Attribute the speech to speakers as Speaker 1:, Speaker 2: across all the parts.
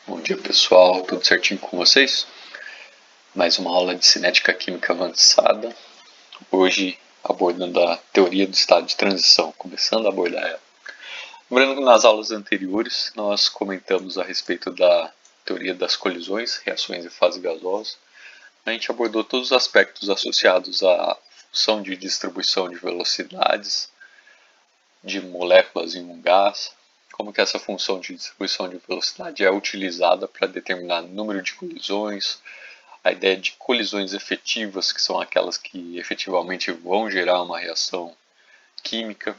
Speaker 1: Bom dia pessoal, tudo certinho com vocês? Mais uma aula de cinética química avançada, hoje abordando a teoria do estado de transição, começando a abordar ela. Lembrando que nas aulas anteriores nós comentamos a respeito da teoria das colisões, reações em fase gasosa. A gente abordou todos os aspectos associados à função de distribuição de velocidades de moléculas em um gás, como que essa função de distribuição de velocidade é utilizada para determinar o número de colisões, a ideia de colisões efetivas, que são aquelas que efetivamente vão gerar uma reação química,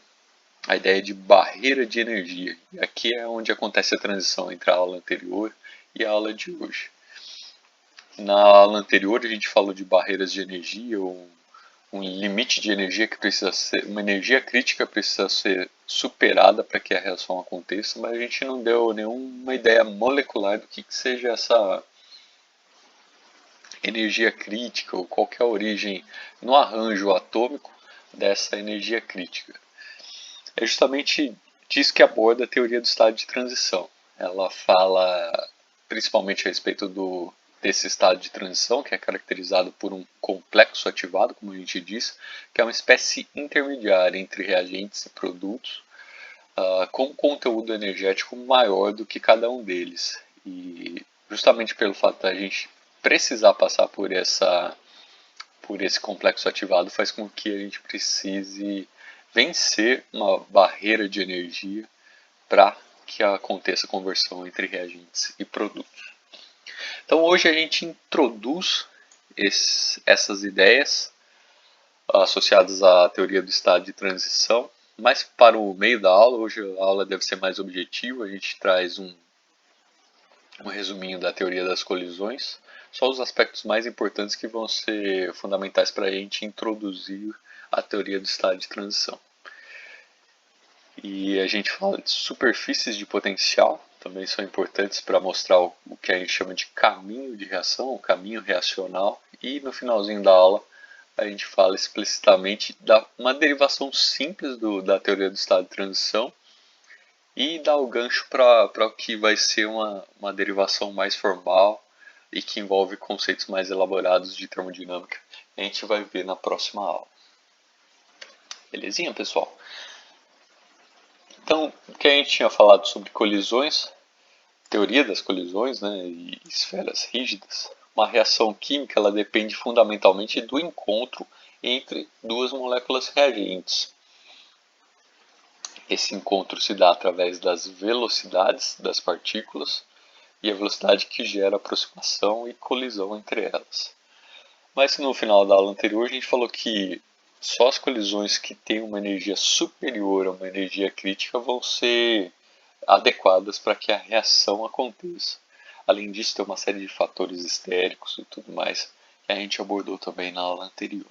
Speaker 1: a ideia de barreira de energia. E aqui é onde acontece a transição entre a aula anterior e a aula de hoje. Na aula anterior a gente falou de barreiras de energia, um limite de energia que precisa ser, uma energia crítica precisa ser superada para que a reação aconteça, mas a gente não deu nenhuma ideia molecular do que seja essa energia crítica ou qual que é a origem no arranjo atômico dessa energia crítica. É justamente disso que aborda a teoria do estado de transição. Ela fala principalmente a respeito desse estado de transição, que é caracterizado por um complexo ativado, como a gente diz, que é uma espécie intermediária entre reagentes e produtos, com um conteúdo energético maior do que cada um deles. E justamente pelo fato da gente precisar passar por esse complexo ativado faz com que a gente precise vencer uma barreira de energia para que aconteça a conversão entre reagentes e produtos. Então hoje a gente introduz essas ideias associadas à teoria do estado de transição, mas para o meio da aula. Hoje a aula deve ser mais objetiva, a gente traz um resuminho da teoria das colisões, só os aspectos mais importantes que vão ser fundamentais para a gente introduzir a teoria do estado de transição. E a gente fala de superfícies de potencial, também são importantes para mostrar o que a gente chama de caminho de reação, o caminho reacional. E no finalzinho da aula a gente fala explicitamente de uma derivação simples da teoria do estado de transição e dá o gancho para o que vai ser uma derivação mais formal e que envolve conceitos mais elaborados de termodinâmica. A gente vai ver na próxima aula. Belezinha, pessoal? Então, o que a gente tinha falado sobre colisões, teoria das colisões, né, e esferas rígidas, uma reação química ela depende fundamentalmente do encontro entre duas moléculas reagentes. Esse encontro se dá através das velocidades das partículas e a velocidade que gera aproximação e colisão entre elas. Mas no final da aula anterior a gente falou que só as colisões que têm uma energia superior a uma energia crítica vão ser adequadas para que a reação aconteça. Além disso, tem uma série de fatores histéricos e tudo mais que a gente abordou também na aula anterior.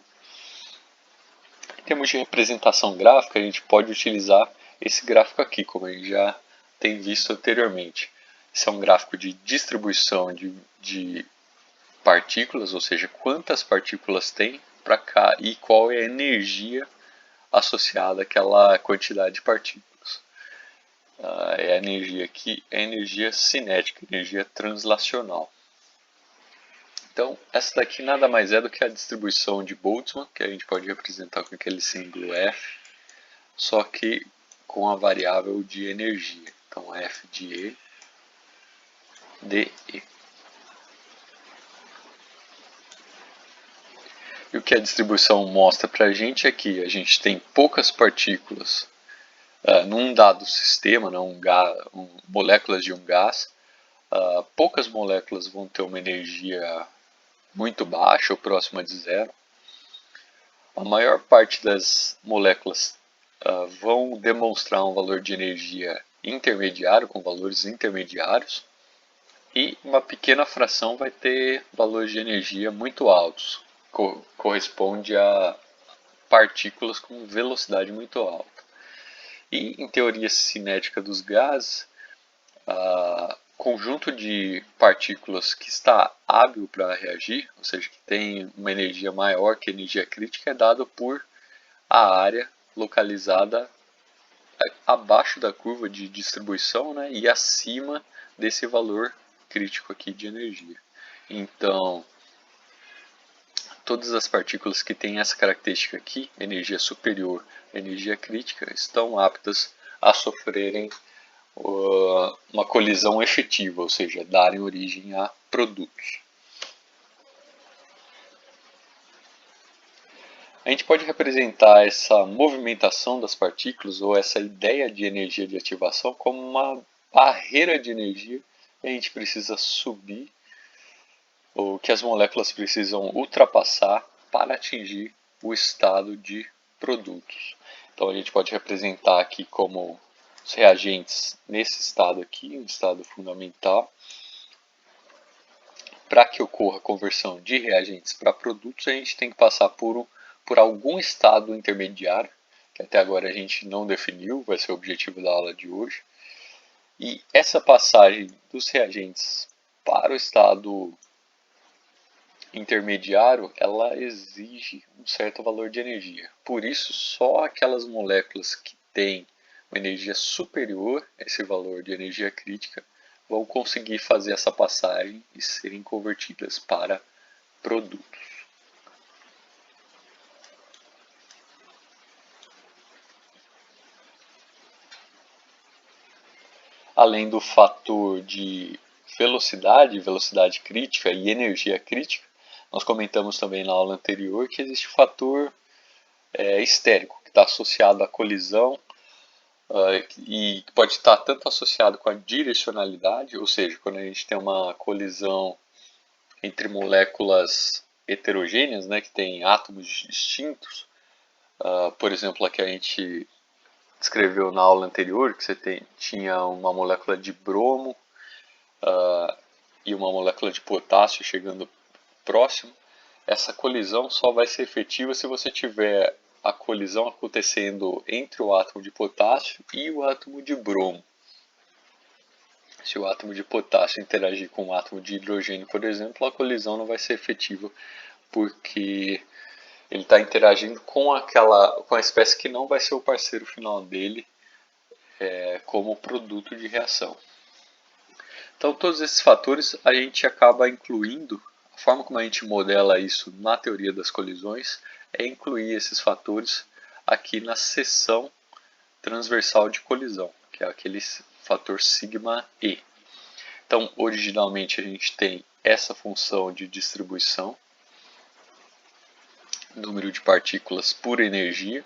Speaker 1: Em termos de representação gráfica, a gente pode utilizar esse gráfico aqui, como a gente já tem visto anteriormente. Esse é um gráfico de distribuição de partículas, ou seja, quantas partículas tem para cá e qual é a energia associada àquela quantidade de partículas. É a energia aqui, é a energia cinética, energia translacional. Então, essa daqui nada mais é do que a distribuição de Boltzmann, que a gente pode representar com aquele símbolo F, só que com a variável de energia. Então, F de E, dE. E o que a distribuição mostra para a gente é que a gente tem poucas partículas num dado sistema, né, moléculas de um gás. Poucas moléculas vão ter uma energia muito baixa ou próxima de zero. A maior parte das moléculas vão demonstrar um valor de energia intermediário, com valores intermediários, e uma pequena fração vai ter valores de energia muito altos, corresponde a partículas com velocidade muito alta. E em teoria cinética dos gases, conjunto de partículas que está hábil para reagir, ou seja, que tem uma energia maior que a energia crítica, é dado por a área localizada abaixo da curva de distribuição, né, e acima desse valor crítico aqui de energia. Então, todas as partículas que têm essa característica aqui, energia superior à energia crítica, estão aptas a sofrerem uma colisão efetiva, ou seja, darem origem a produtos. A gente pode representar essa movimentação das partículas ou essa ideia de energia de ativação como uma barreira de energia que a gente precisa subir ou que as moléculas precisam ultrapassar para atingir o estado de produtos. Então a gente pode representar aqui como os reagentes nesse estado aqui, um estado fundamental. Para que ocorra a conversão de reagentes para produtos, a gente tem que passar por algum estado intermediário, que até agora a gente não definiu, vai ser o objetivo da aula de hoje. E essa passagem dos reagentes para o estado intermediário, ela exige um certo valor de energia. Por isso, só aquelas moléculas que têm uma energia superior a esse valor de energia crítica vão conseguir fazer essa passagem e serem convertidas para produtos. Além do fator de velocidade crítica e energia crítica, nós comentamos também na aula anterior que existe o fator estérico, que está associado à colisão e pode estar tanto associado com a direcionalidade, ou seja, quando a gente tem uma colisão entre moléculas heterogêneas, né, que tem átomos distintos, por exemplo, a que a gente descreveu na aula anterior, que você tinha uma molécula de bromo e uma molécula de potássio chegando próximo, essa colisão só vai ser efetiva se você tiver a colisão acontecendo entre o átomo de potássio e o átomo de bromo. Se o átomo de potássio interagir com o átomo de hidrogênio, por exemplo, a colisão não vai ser efetiva porque ele está interagindo com a espécie que não vai ser o parceiro final dele como produto de reação. Então, todos esses fatores a gente acaba incluindo. A forma como a gente modela isso na teoria das colisões é incluir esses fatores aqui na seção transversal de colisão, que é aquele fator sigma E. Então, originalmente a gente tem essa função de distribuição, número de partículas por energia,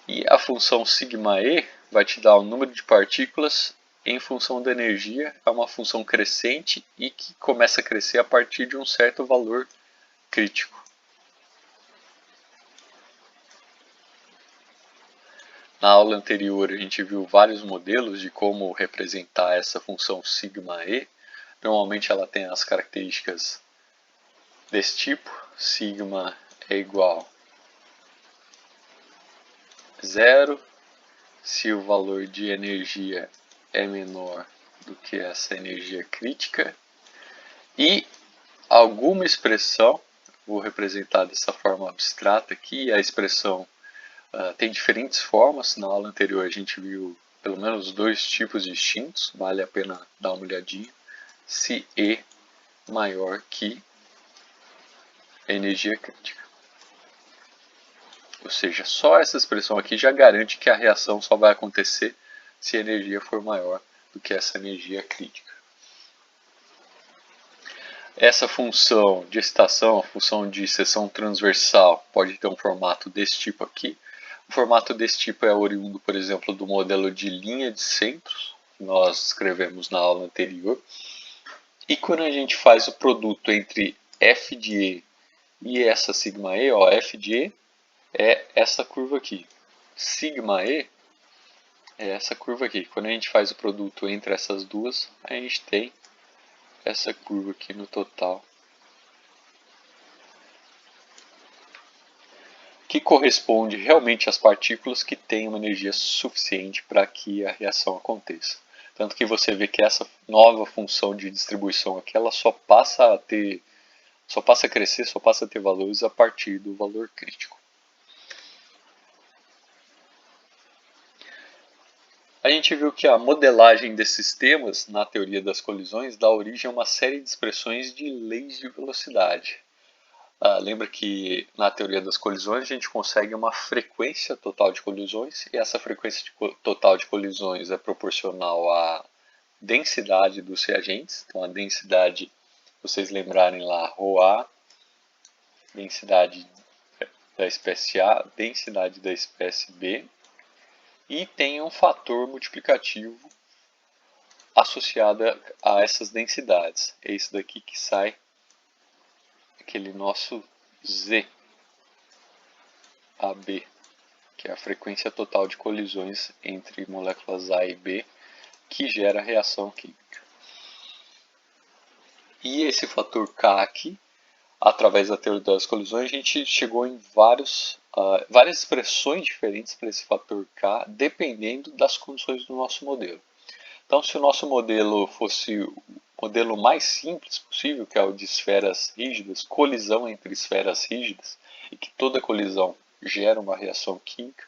Speaker 1: e a função sigma E vai te dar o número de partículas em função da energia, é uma função crescente e que começa a crescer a partir de um certo valor crítico. Na aula anterior a gente viu vários modelos de como representar essa função sigma E. Normalmente ela tem as características desse tipo, sigma é igual a 0, se o valor de energia é menor do que essa energia crítica, e alguma expressão, vou representar dessa forma abstrata aqui, a expressão tem diferentes formas. Na aula anterior a gente viu pelo menos 2 tipos distintos, vale a pena dar uma olhadinha. Se E maior que a energia crítica. Ou seja, só essa expressão aqui já garante que a reação só vai acontecer se a energia for maior do que essa energia crítica. Essa função de excitação, a função de seção transversal, pode ter um formato desse tipo aqui. O formato desse tipo é oriundo, por exemplo, do modelo de linha de centros, que nós escrevemos na aula anterior. E quando a gente faz o produto entre f de E e essa sigma E, ó, f de E é essa curva aqui. Sigma E é essa curva aqui. Quando a gente faz o produto entre essas duas, a gente tem essa curva aqui no total, que corresponde realmente às partículas que têm uma energia suficiente para que a reação aconteça. Tanto que você vê que essa nova função de distribuição aqui, ela só passa a crescer, só passa a ter valores a partir do valor crítico. A A gente viu que a modelagem desses sistemas, na teoria das colisões, dá origem a uma série de expressões de leis de velocidade. Lembra que na teoria das colisões a gente consegue uma frequência total de colisões, e essa frequência total de colisões é proporcional à densidade dos reagentes. Então a densidade, se vocês lembrarem lá, ρA, densidade da espécie A, densidade da espécie B, e tem um fator multiplicativo associado a essas densidades. É isso daqui que sai aquele nosso Z, AB, que é a frequência total de colisões entre moléculas A e B, que gera a reação química. E esse fator K aqui, através da teoria das colisões, a gente chegou em várias expressões diferentes para esse fator K, dependendo das condições do nosso modelo. Então, se o nosso modelo fosse o modelo mais simples possível, que é o de esferas rígidas, colisão entre esferas rígidas, e que toda colisão gera uma reação química,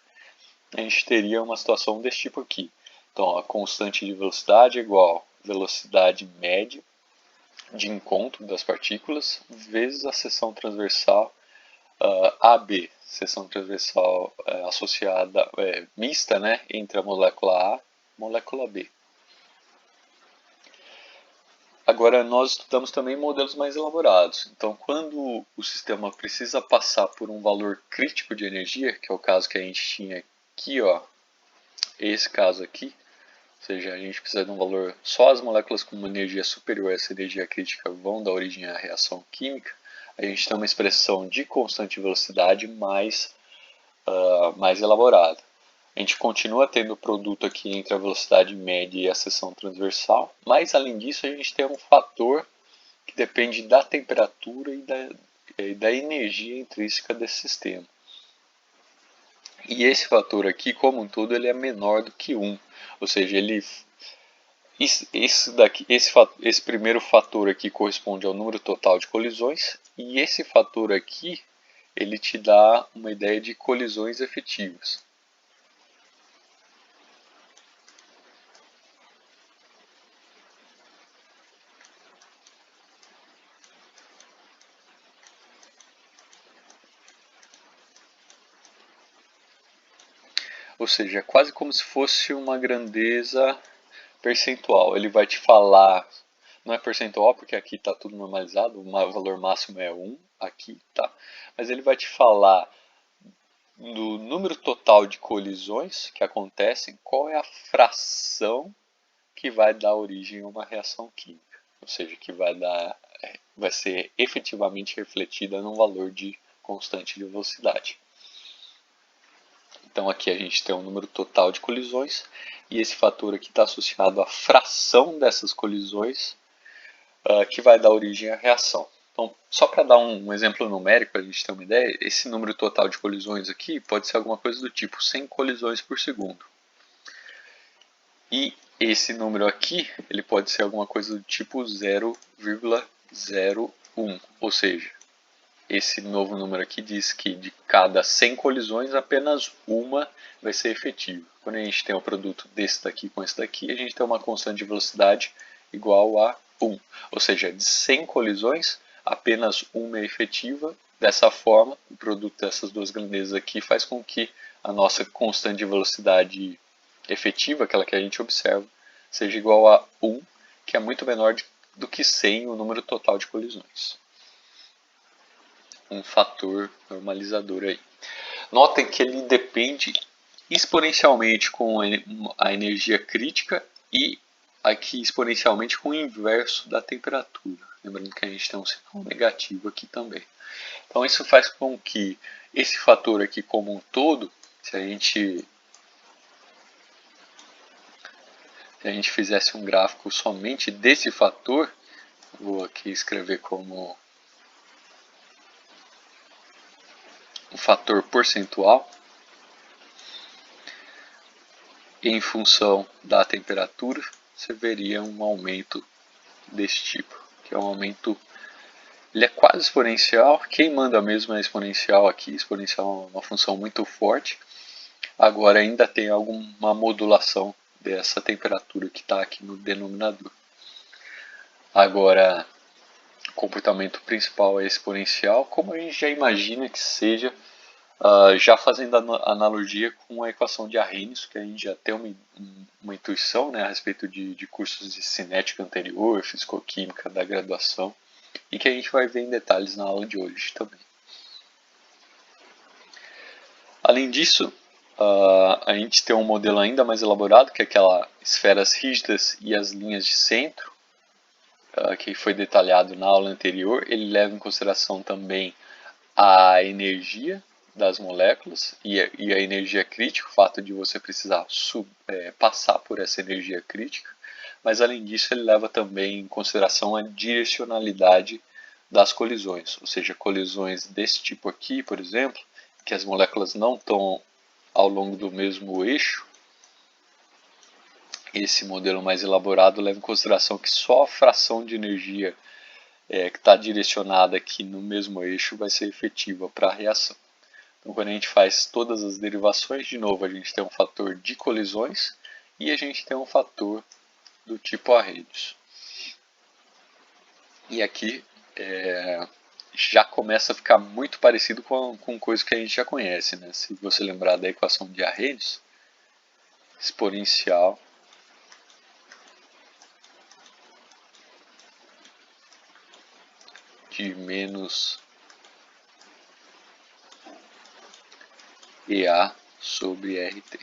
Speaker 1: a gente teria uma situação desse tipo aqui. Então, a constante de velocidade é igual a velocidade média de encontro das partículas vezes a seção transversal AB, seção transversal associada, mista, né, entre a molécula A e a molécula B. Agora, nós estudamos também modelos mais elaborados. Então, quando o sistema precisa passar por um valor crítico de energia, que é o caso que a gente tinha aqui, esse caso aqui, ou seja, a gente precisa de um valor, só as moléculas com uma energia superior a essa energia crítica vão dar origem à reação química, a gente tem uma expressão de constante de velocidade mais elaborada. A gente continua tendo o produto aqui entre a velocidade média e a seção transversal, mas além disso a gente tem um fator que depende da temperatura e da energia intrínseca desse sistema. E esse fator aqui, como um todo, ele é menor do que 1, ou seja, esse primeiro fator aqui corresponde ao número total de colisões, e esse fator aqui ele te dá uma ideia de colisões efetivas. Ou seja, é quase como se fosse uma grandeza percentual. Ele vai te falar, não é percentual porque aqui está tudo normalizado, o valor máximo é 1 aqui, tá? Mas ele vai te falar do número total de colisões que acontecem, qual é a fração que vai dar origem a uma reação química. Ou seja, que vai ser efetivamente refletida num valor de constante de velocidade. Então aqui a gente tem um número total de colisões e esse fator aqui está associado à fração dessas colisões que vai dar origem à reação. Então, só para dar um exemplo numérico, para a gente ter uma ideia, esse número total de colisões aqui pode ser alguma coisa do tipo 100 colisões por segundo. E esse número aqui, ele pode ser alguma coisa do tipo 0,01, ou seja, esse novo número aqui diz que de cada 100 colisões, apenas uma vai ser efetiva. Quando a gente tem um produto desse daqui com esse daqui, a gente tem uma constante de velocidade igual a 1. Ou seja, de 100 colisões, apenas uma é efetiva. Dessa forma, o produto dessas duas grandezas aqui faz com que a nossa constante de velocidade efetiva, aquela que a gente observa, seja igual a 1, que é muito menor do que 100, o número total de colisões. Um fator normalizador aí. Notem que ele depende exponencialmente com a energia crítica e aqui exponencialmente com o inverso da temperatura. Lembrando que a gente tem um sinal negativo aqui também. Então isso faz com que esse fator aqui como um todo, se a gente fizesse um gráfico somente desse fator, vou aqui escrever como um fator percentual em função da temperatura, você veria um aumento desse tipo, que é um aumento, ele é quase exponencial, quem manda mesmo é exponencial aqui, exponencial é uma função muito forte, agora ainda tem alguma modulação dessa temperatura que está aqui no denominador. Agora, o comportamento principal é exponencial, como a gente já imagina que seja, já fazendo analogia com a equação de Arrhenius, que a gente já tem uma intuição, né, a respeito de cursos de cinética anterior, fisicoquímica da graduação, e que a gente vai ver em detalhes na aula de hoje também. Além disso, a gente tem um modelo ainda mais elaborado, que é aquelas esferas rígidas e as linhas de centro, que foi detalhado na aula anterior. Ele leva em consideração também a energia das moléculas e a energia crítica, o fato de você precisar passar por essa energia crítica, mas além disso ele leva também em consideração a direcionalidade das colisões, ou seja, colisões desse tipo aqui, por exemplo, que as moléculas não estão ao longo do mesmo eixo. Esse modelo mais elaborado leva em consideração que só a fração de energia que está direcionada aqui no mesmo eixo vai ser efetiva para a reação. Então, quando a gente faz todas as derivações, de novo, a gente tem um fator de colisões e a gente tem um fator do tipo Arrhenius. E aqui já começa a ficar muito parecido com coisa que a gente já conhece, né? Se você lembrar da equação de Arrhenius, exponencial de menos EA sobre RT.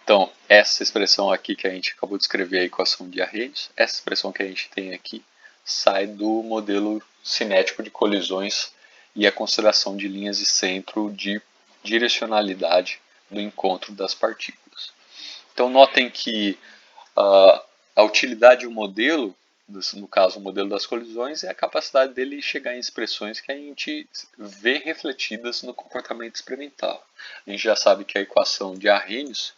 Speaker 1: Então, essa expressão aqui que a gente acabou de escrever, a equação de Arrhenius, essa expressão que a gente tem aqui, sai do modelo cinético de colisões e a consideração de linhas de centro de direcionalidade do encontro das partículas. Então, notem que a utilidade do modelo, no caso o modelo das colisões, é a capacidade dele chegar em expressões que a gente vê refletidas no comportamento experimental. A gente já sabe que a equação de Arrhenius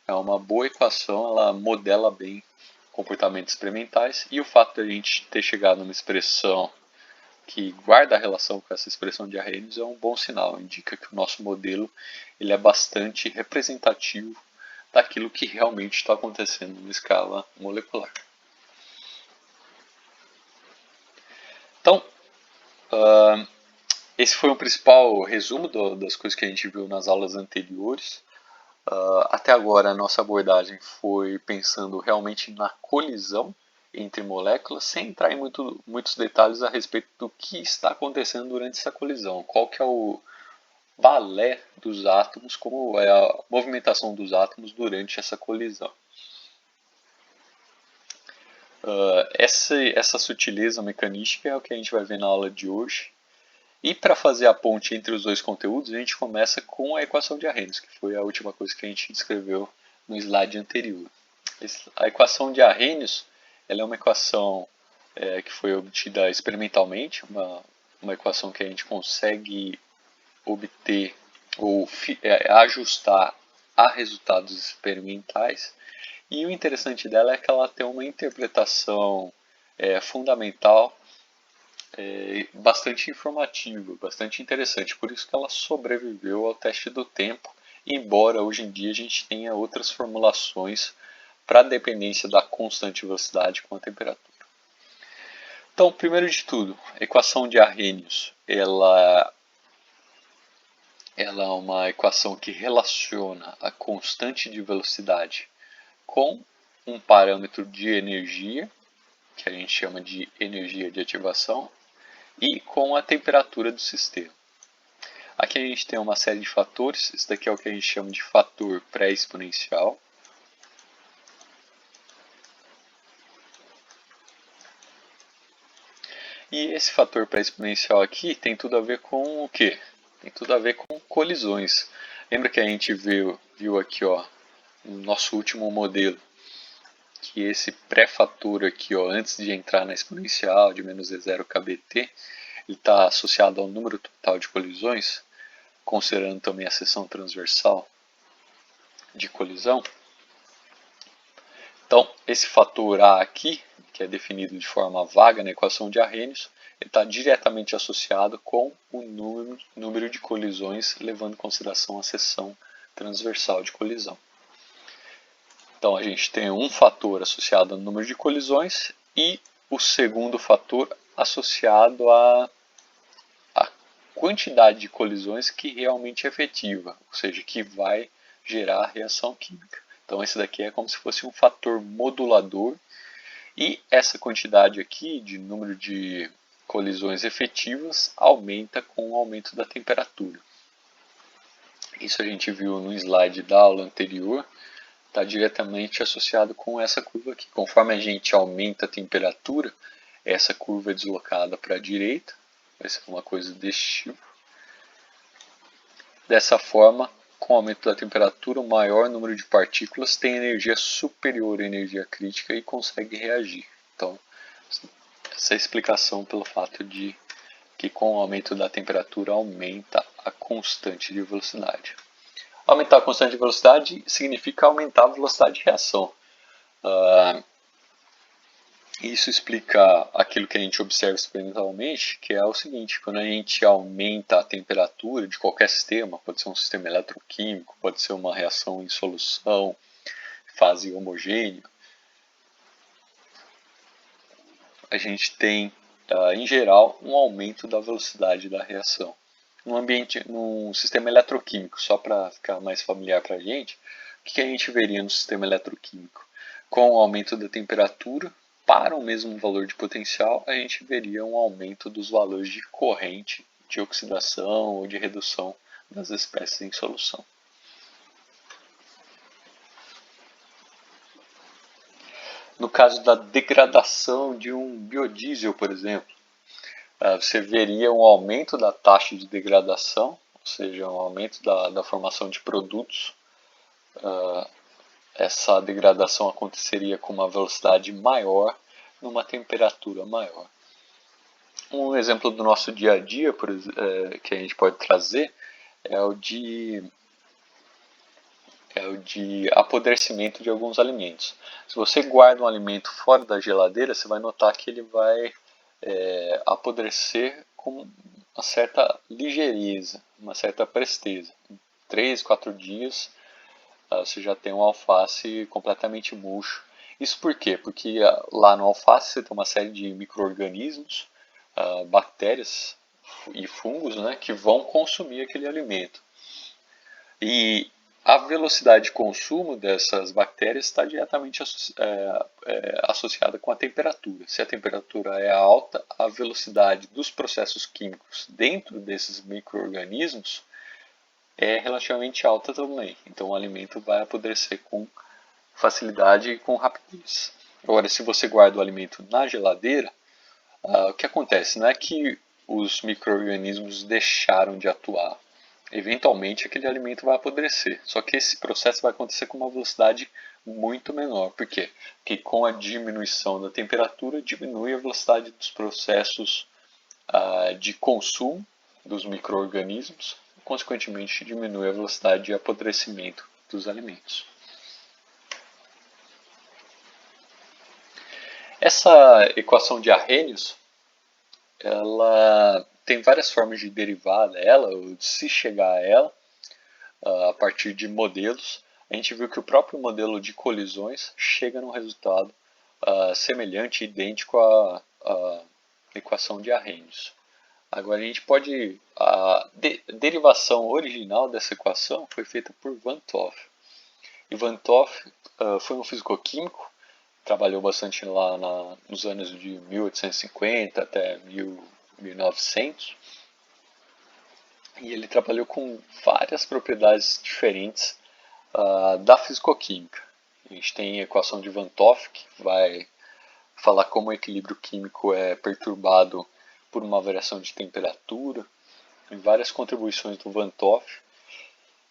Speaker 1: é uma boa equação, ela modela bem comportamentos experimentais, e o fato de a gente ter chegado numa expressão que guarda a relação com essa expressão de Arrhenius é um bom sinal, indica que o nosso modelo ele é bastante representativo daquilo que realmente está acontecendo na escala molecular. Então, esse foi o principal resumo das coisas que a gente viu nas aulas anteriores. Até agora a nossa abordagem foi pensando realmente na colisão entre moléculas, sem entrar em muitos detalhes a respeito do que está acontecendo durante essa colisão, qual que é o balé dos átomos, como é a movimentação dos átomos durante essa colisão. Essa sutileza mecanística é o que a gente vai ver na aula de hoje. E para fazer a ponte entre os dois conteúdos, a gente começa com a equação de Arrhenius, que foi a última coisa que a gente descreveu no slide anterior. A equação de Arrhenius ela é uma equação que foi obtida experimentalmente, uma equação que a gente consegue obter ou ajustar a resultados experimentais. E o interessante dela é que ela tem uma interpretação fundamental bastante informativa, bastante interessante. Por isso que ela sobreviveu ao teste do tempo, embora hoje em dia a gente tenha outras formulações para a dependência da constante velocidade com a temperatura. Então, primeiro de tudo, a equação de Arrhenius, ela é uma equação que relaciona a constante de velocidade com um parâmetro de energia, que a gente chama de energia de ativação, e com a temperatura do sistema. Aqui a gente tem uma série de fatores, esse daqui é o que a gente chama de fator pré-exponencial. E esse fator pré-exponencial aqui tem tudo a ver com o quê? Tem tudo a ver com colisões. Lembra que a gente viu aqui no nosso último modelo, que esse pré-fator aqui, antes de entrar na exponencial de menos E0 kBt, ele está associado ao número total de colisões, considerando também a seção transversal de colisão. Então, esse fator A aqui, que é definido de forma vaga na equação de Arrhenius, ele está diretamente associado com o número de colisões, levando em consideração a seção transversal de colisão. Então a gente tem um fator associado ao número de colisões e o segundo fator associado à quantidade de colisões que realmente é efetiva, ou seja, que vai gerar a reação química. Então esse daqui é como se fosse um fator modulador e essa quantidade aqui de número de colisões efetivas aumenta com o aumento da temperatura. Isso a gente viu no slide da aula anterior, está diretamente associado com essa curva aqui. Conforme a gente aumenta a temperatura, essa curva é deslocada para a direita, vai ser uma coisa deste tipo. Dessa forma, com o aumento da temperatura, o maior número de partículas tem energia superior à energia crítica e consegue reagir. Então, essa é a explicação pelo fato de que com o aumento da temperatura aumenta a constante de velocidade. Aumentar a constante de velocidade significa aumentar a velocidade de reação. Isso explica aquilo que a gente observa experimentalmente, que é o seguinte: quando a gente aumenta a temperatura de qualquer sistema, pode ser um sistema eletroquímico, pode ser uma reação em solução, fase homogênea, a gente tem, em geral, um aumento da velocidade da reação. Num sistema eletroquímico, só para ficar mais familiar para a gente, o que a gente veria no sistema eletroquímico? Com o aumento da temperatura, para o mesmo valor de potencial, a gente veria um aumento dos valores de corrente, de oxidação ou de redução das espécies em solução. No caso da degradação de um biodiesel, por exemplo, você veria um aumento da taxa de degradação, ou seja, um aumento da formação de produtos. Essa degradação aconteceria com uma velocidade maior, numa temperatura maior. Um exemplo do nosso dia a dia que a gente pode trazer é o de apodrecimento de alguns alimentos. Se você guarda um alimento fora da geladeira, você vai notar que ele vai apodrecer com uma certa ligeireza, uma certa presteza. Em 3, 4 dias você já tem um alface completamente murcho. Isso por quê? Porque lá no alface você tem uma série de micro-organismos, bactérias e fungos, né, que vão consumir aquele alimento. E a velocidade de consumo dessas bactérias está diretamente associada com a temperatura. Se a temperatura é alta, a velocidade dos processos químicos dentro desses micro-organismos é relativamente alta também. Então o alimento vai apodrecer com facilidade e com rapidez. Agora, se você guarda o alimento na geladeira, o que acontece? Não é que os micro-organismos deixaram de atuar. Eventualmente aquele alimento vai apodrecer. Só que esse processo vai acontecer com uma velocidade muito menor. Por quê? Porque com a diminuição da temperatura, diminui a velocidade dos processos de consumo dos micro-organismos, consequentemente diminui a velocidade de apodrecimento dos alimentos. Essa equação de Arrhenius, ela tem várias formas de derivar dela, ou de se chegar a ela, a partir de modelos. A gente viu que o próprio modelo de colisões chega num resultado semelhante, idêntico à equação de Arrhenius. Agora a gente pode... A derivação original dessa equação foi feita por Van 't Hoff. E Van 't Hoff foi um fisicoquímico, trabalhou bastante lá nos anos de 1850 até 1900. E ele trabalhou com várias propriedades diferentes da fisicoquímica. A gente tem a equação de Van 't Hoff, que vai falar como o equilíbrio químico é perturbado por uma variação de temperatura, em várias contribuições do Van 't Hoff.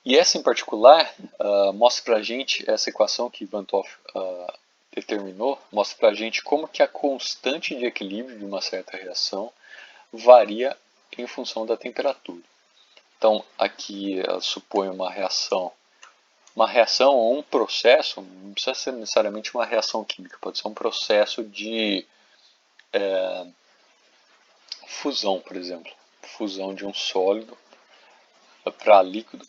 Speaker 1: E essa em particular mostra para a gente, essa equação que Van 't Hoff determinou, mostra para a gente como que a constante de equilíbrio de uma certa reação varia em função da temperatura. Então aqui ela supõe uma reação ou um processo, não precisa ser necessariamente uma reação química, pode ser um processo de fusão, por exemplo, fusão de um sólido para líquido.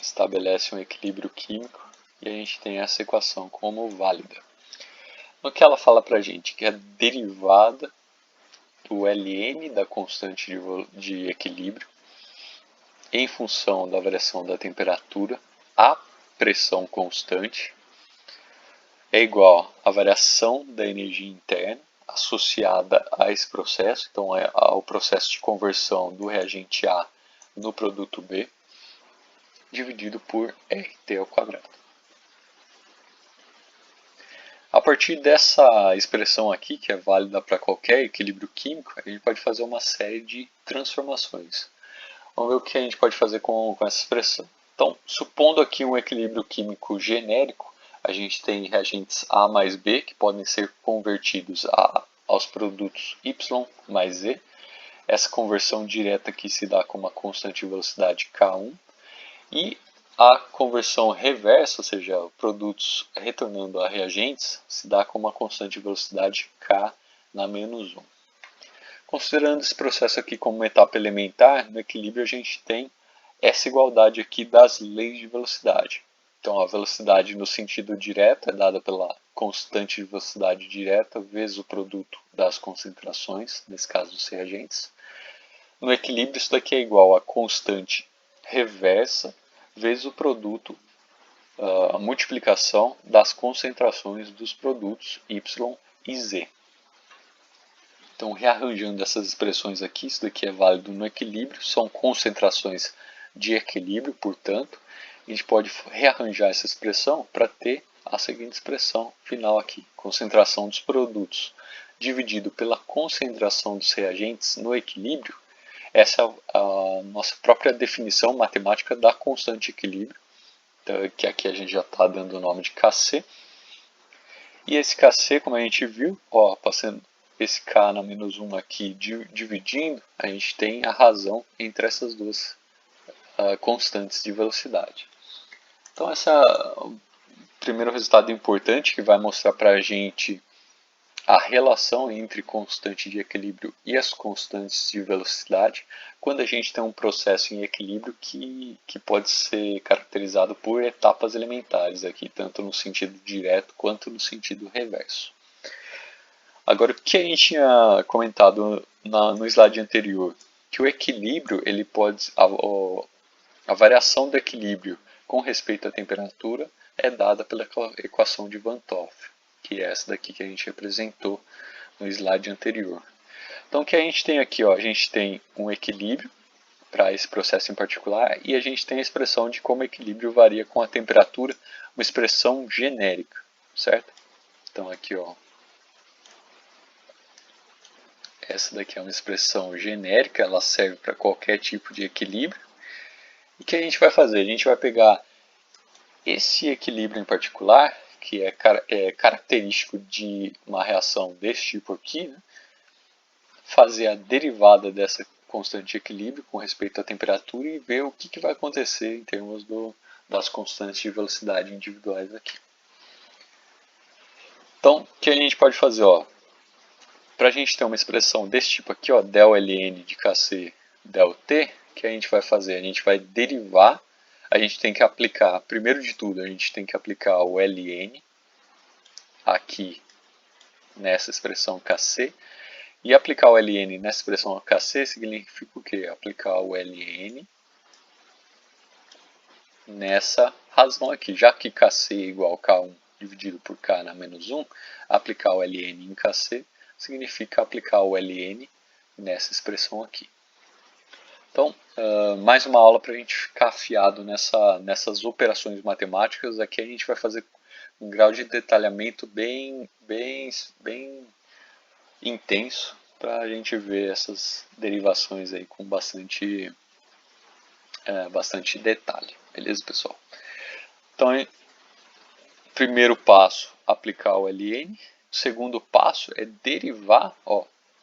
Speaker 1: estabelece um equilíbrio químico e a gente tem essa equação como válida. No que ela fala para a gente que é derivada do Ln da constante de equilíbrio em função da variação da temperatura à pressão constante é igual à variação da energia interna associada a esse processo, então é ao processo de conversão do reagente A no produto B, dividido por RT ao quadrado. A partir dessa expressão aqui, que é válida para qualquer equilíbrio químico, a gente pode fazer uma série de transformações. Vamos ver o que a gente pode fazer com essa expressão. Então, supondo aqui um equilíbrio químico genérico, a gente tem reagentes A mais B, que podem ser convertidos aos produtos Y mais Z. Essa conversão direta aqui se dá com uma constante de velocidade K1. E a conversão reversa, ou seja, produtos retornando a reagentes, se dá com uma constante de velocidade K na menos 1. Considerando esse processo aqui como uma etapa elementar, no equilíbrio a gente tem essa igualdade aqui das leis de velocidade. Então a velocidade no sentido direto é dada pela constante de velocidade direta vezes o produto das concentrações, nesse caso dos reagentes. No equilíbrio isso daqui é igual a constante reversa vezes o produto, a multiplicação das concentrações dos produtos Y e Z. Então, rearranjando essas expressões aqui, isso daqui é válido no equilíbrio, são concentrações de equilíbrio, portanto, a gente pode rearranjar essa expressão para ter a seguinte expressão final aqui, concentração dos produtos dividido pela concentração dos reagentes no equilíbrio. Essa é a nossa própria definição matemática da constante de equilíbrio, que aqui a gente já está dando o nome de Kc. E esse Kc, como a gente viu, passando esse K na menos 1 aqui dividindo, a gente tem a razão entre essas duas constantes de velocidade. Então esse é o primeiro resultado importante que vai mostrar para a gente a relação entre constante de equilíbrio e as constantes de velocidade quando a gente tem um processo em equilíbrio que pode ser caracterizado por etapas elementares, aqui, tanto no sentido direto quanto no sentido reverso. Agora, o que a gente tinha comentado no slide anterior, que o equilíbrio, ele pode, a variação do equilíbrio com respeito à temperatura é dada pela equação de Van 't Hoff, que é essa daqui que a gente representou no slide anterior. Então, o que a gente tem aqui? A gente tem um equilíbrio para esse processo em particular e a gente tem a expressão de como o equilíbrio varia com a temperatura, uma expressão genérica, certo? Então, aqui, essa daqui é uma expressão genérica, ela serve para qualquer tipo de equilíbrio. E o que a gente vai fazer? A gente vai pegar esse equilíbrio em particular, que é característico de uma reação desse tipo aqui, né? Fazer a derivada dessa constante de equilíbrio com respeito à temperatura e ver o que vai acontecer em termos das constantes de velocidade individuais aqui. Então, o que a gente pode fazer? Para a gente ter uma expressão desse tipo aqui, del Ln de Kc del T, o que a gente vai fazer? A gente vai derivar, a gente tem que aplicar, primeiro de tudo, a gente tem que aplicar o Ln aqui nessa expressão Kc, e aplicar o Ln nessa expressão Kc significa o quê? Aplicar o Ln nessa razão aqui, já que Kc é igual a K1 dividido por K na menos 1, aplicar o Ln em Kc significa aplicar o Ln nessa expressão aqui. Então, mais uma aula para a gente ficar afiado nessas operações matemáticas. Aqui a gente vai fazer um grau de detalhamento bem intenso para a gente ver essas derivações aí com bastante detalhe. Beleza, pessoal? Então, primeiro passo, aplicar o Ln. O segundo passo é derivar,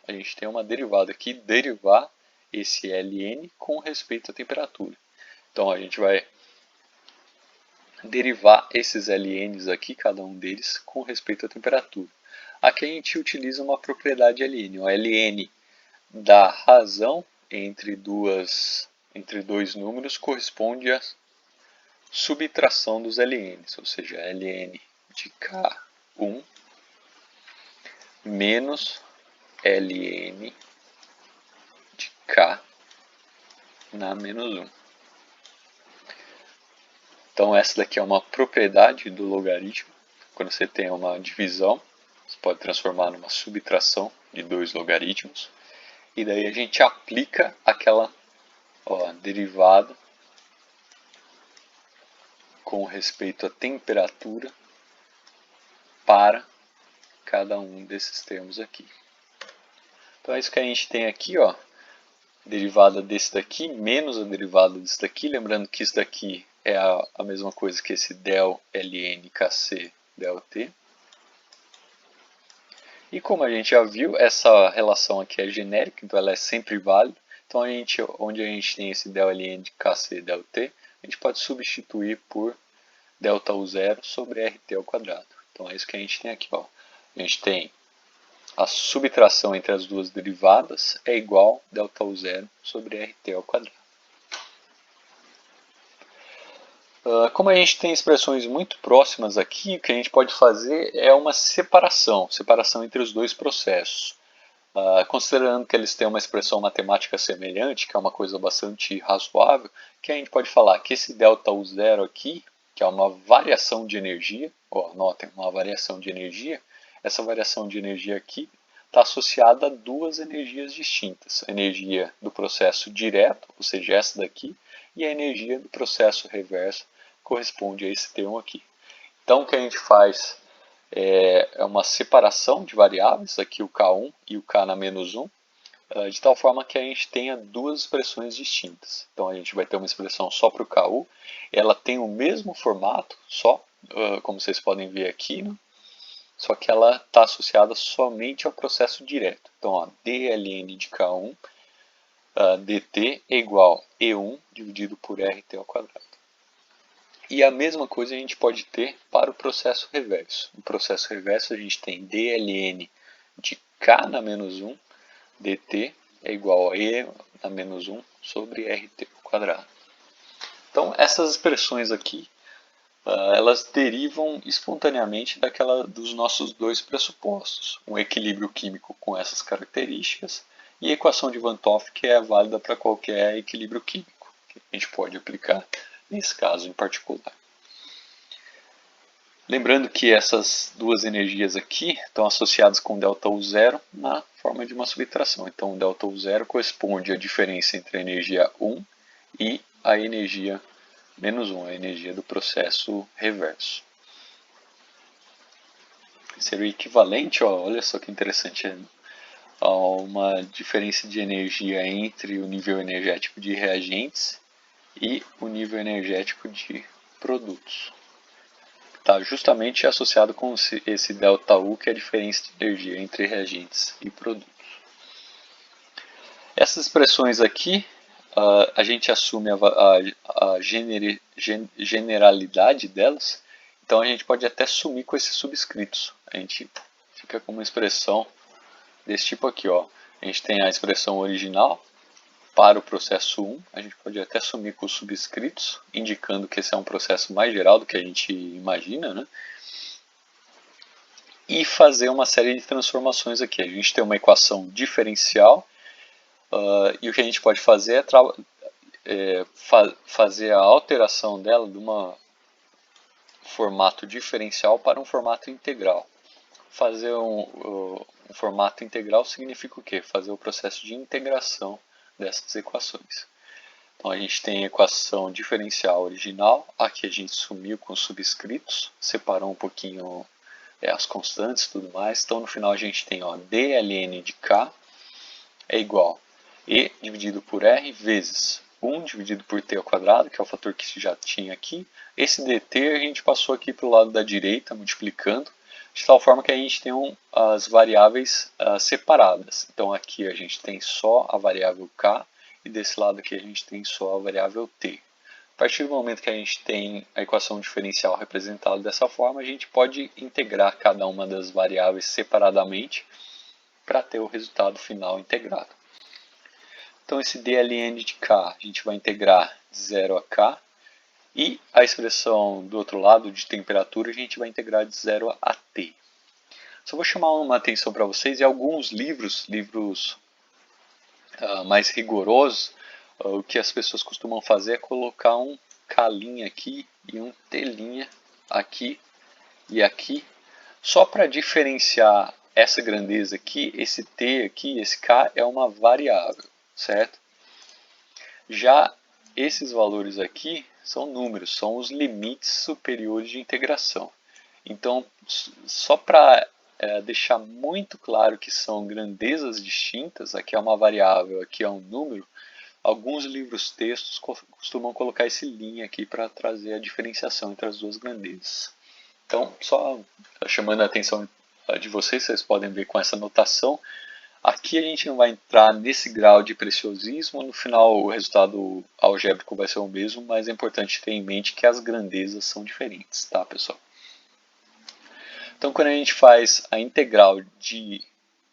Speaker 1: a gente tem uma derivada aqui, derivar esse Ln com respeito à temperatura. Então a gente vai derivar esses Ln's aqui, cada um deles, com respeito à temperatura. Aqui a gente utiliza uma propriedade Ln. O Ln da razão entre dois números corresponde subtração dos ln's, ou seja, ln de K1 menos ln de K na menos 1. Então essa daqui é uma propriedade do logaritmo. Quando você tem uma divisão, você pode transformar numa subtração de dois logaritmos. E daí a gente aplica aquela derivada com respeito à temperatura para cada um desses termos aqui. Então é isso que a gente tem aqui, ó, derivada desse daqui menos a derivada desse daqui, lembrando que isso daqui é a mesma coisa que esse del ln kc del t. E como a gente já viu, essa relação aqui é genérica, então ela é sempre válida. Então onde a gente tem esse del ln de kc del t, a gente pode substituir por delta U0 sobre RT ao quadrado. Então é isso que a gente tem aqui, ó. A gente tem a subtração entre as duas derivadas é igual a delta U0 sobre RT ao quadrado. Como a gente tem expressões muito próximas aqui, o que a gente pode fazer é uma separação entre os dois processos. Considerando que eles têm uma expressão matemática semelhante, que é uma coisa bastante razoável, que a gente pode falar que esse delta U0 aqui, que é uma variação de energia, notem, uma variação de energia, essa variação de energia aqui está associada a duas energias distintas. A energia do processo direto, ou seja, essa daqui, e a energia do processo reverso, corresponde a esse termo aqui. Então o que a gente faz é uma separação de variáveis, aqui o K1 e o K na menos 1, de tal forma que a gente tenha duas expressões distintas. Então a gente vai ter uma expressão só para o KU, ela tem o mesmo formato, como vocês podem ver aqui, né? Só que ela está associada somente ao processo direto. Então, ó, dln de K1 dt é igual a E1 dividido por RT ao quadrado. E a mesma coisa a gente pode ter para o processo reverso. No processo reverso a gente tem dln de K na menos 1 dt é igual a E na menos 1 sobre RT ao quadrado. Então essas expressões aqui, elas derivam espontaneamente dos nossos dois pressupostos. Um equilíbrio químico com essas características e a equação de Van 't Hoff, que é válida para qualquer equilíbrio químico, que a gente pode aplicar nesse caso em particular. Lembrando que essas duas energias aqui estão associadas com delta U0 na forma de uma subtração. Então, o delta U0 corresponde à diferença entre a energia 1 e a energia menos 1, a energia do processo reverso. Seria o equivalente, olha só que interessante, a uma diferença de energia entre o nível energético de reagentes e o nível energético de produtos. Está justamente associado com esse ΔU, que é a diferença de energia entre reagentes e produtos. Essas expressões aqui, a gente assume a generalidade delas, então a gente pode até sumir com esses subscritos. A gente fica com uma expressão desse tipo aqui, ó. A gente tem a expressão original para o processo 1, a gente pode até sumir com os subscritos, indicando que esse é um processo mais geral do que a gente imagina, né? E fazer uma série de transformações aqui. A gente tem uma equação diferencial, e o que a gente pode fazer é fazer a alteração dela de um formato diferencial para um formato integral. Fazer um formato integral significa o quê? Fazer o processo de integração dessas equações. Então a gente tem a equação diferencial original, aqui a gente sumiu com os subscritos, separou um pouquinho as constantes e tudo mais. Então no final a gente tem dln de k é igual a E dividido por R vezes 1 dividido por t ao quadrado, que é o fator que já tinha aqui. Esse dt a gente passou aqui para o lado da direita, multiplicando, de tal forma que a gente tem as variáveis separadas. Então aqui a gente tem só a variável k e desse lado aqui a gente tem só a variável t. A partir do momento que a gente tem a equação diferencial representada dessa forma, a gente pode integrar cada uma das variáveis separadamente para ter o resultado final integrado. Então esse dln de k a gente vai integrar de 0 a k, E a expressão do outro lado, de temperatura, a gente vai integrar de 0 a T. Só vou chamar uma atenção para vocês, em alguns livros mais rigorosos, o que as pessoas costumam fazer é colocar um K' aqui e um T' aqui e aqui, só para diferenciar essa grandeza aqui, esse T aqui, esse K é uma variável, certo? Já esses valores aqui são números, são os limites superiores de integração. Então, só para deixar muito claro que são grandezas distintas, aqui é uma variável, aqui é um número, alguns livros textos costumam colocar esse linha aqui para trazer a diferenciação entre as duas grandezas. Então, só chamando a atenção de vocês, vocês podem ver com essa notação. Aqui a gente não vai entrar nesse grau de preciosismo, no final o resultado algébrico vai ser o mesmo, mas é importante ter em mente que as grandezas são diferentes, tá, pessoal? Então, quando a gente faz a integral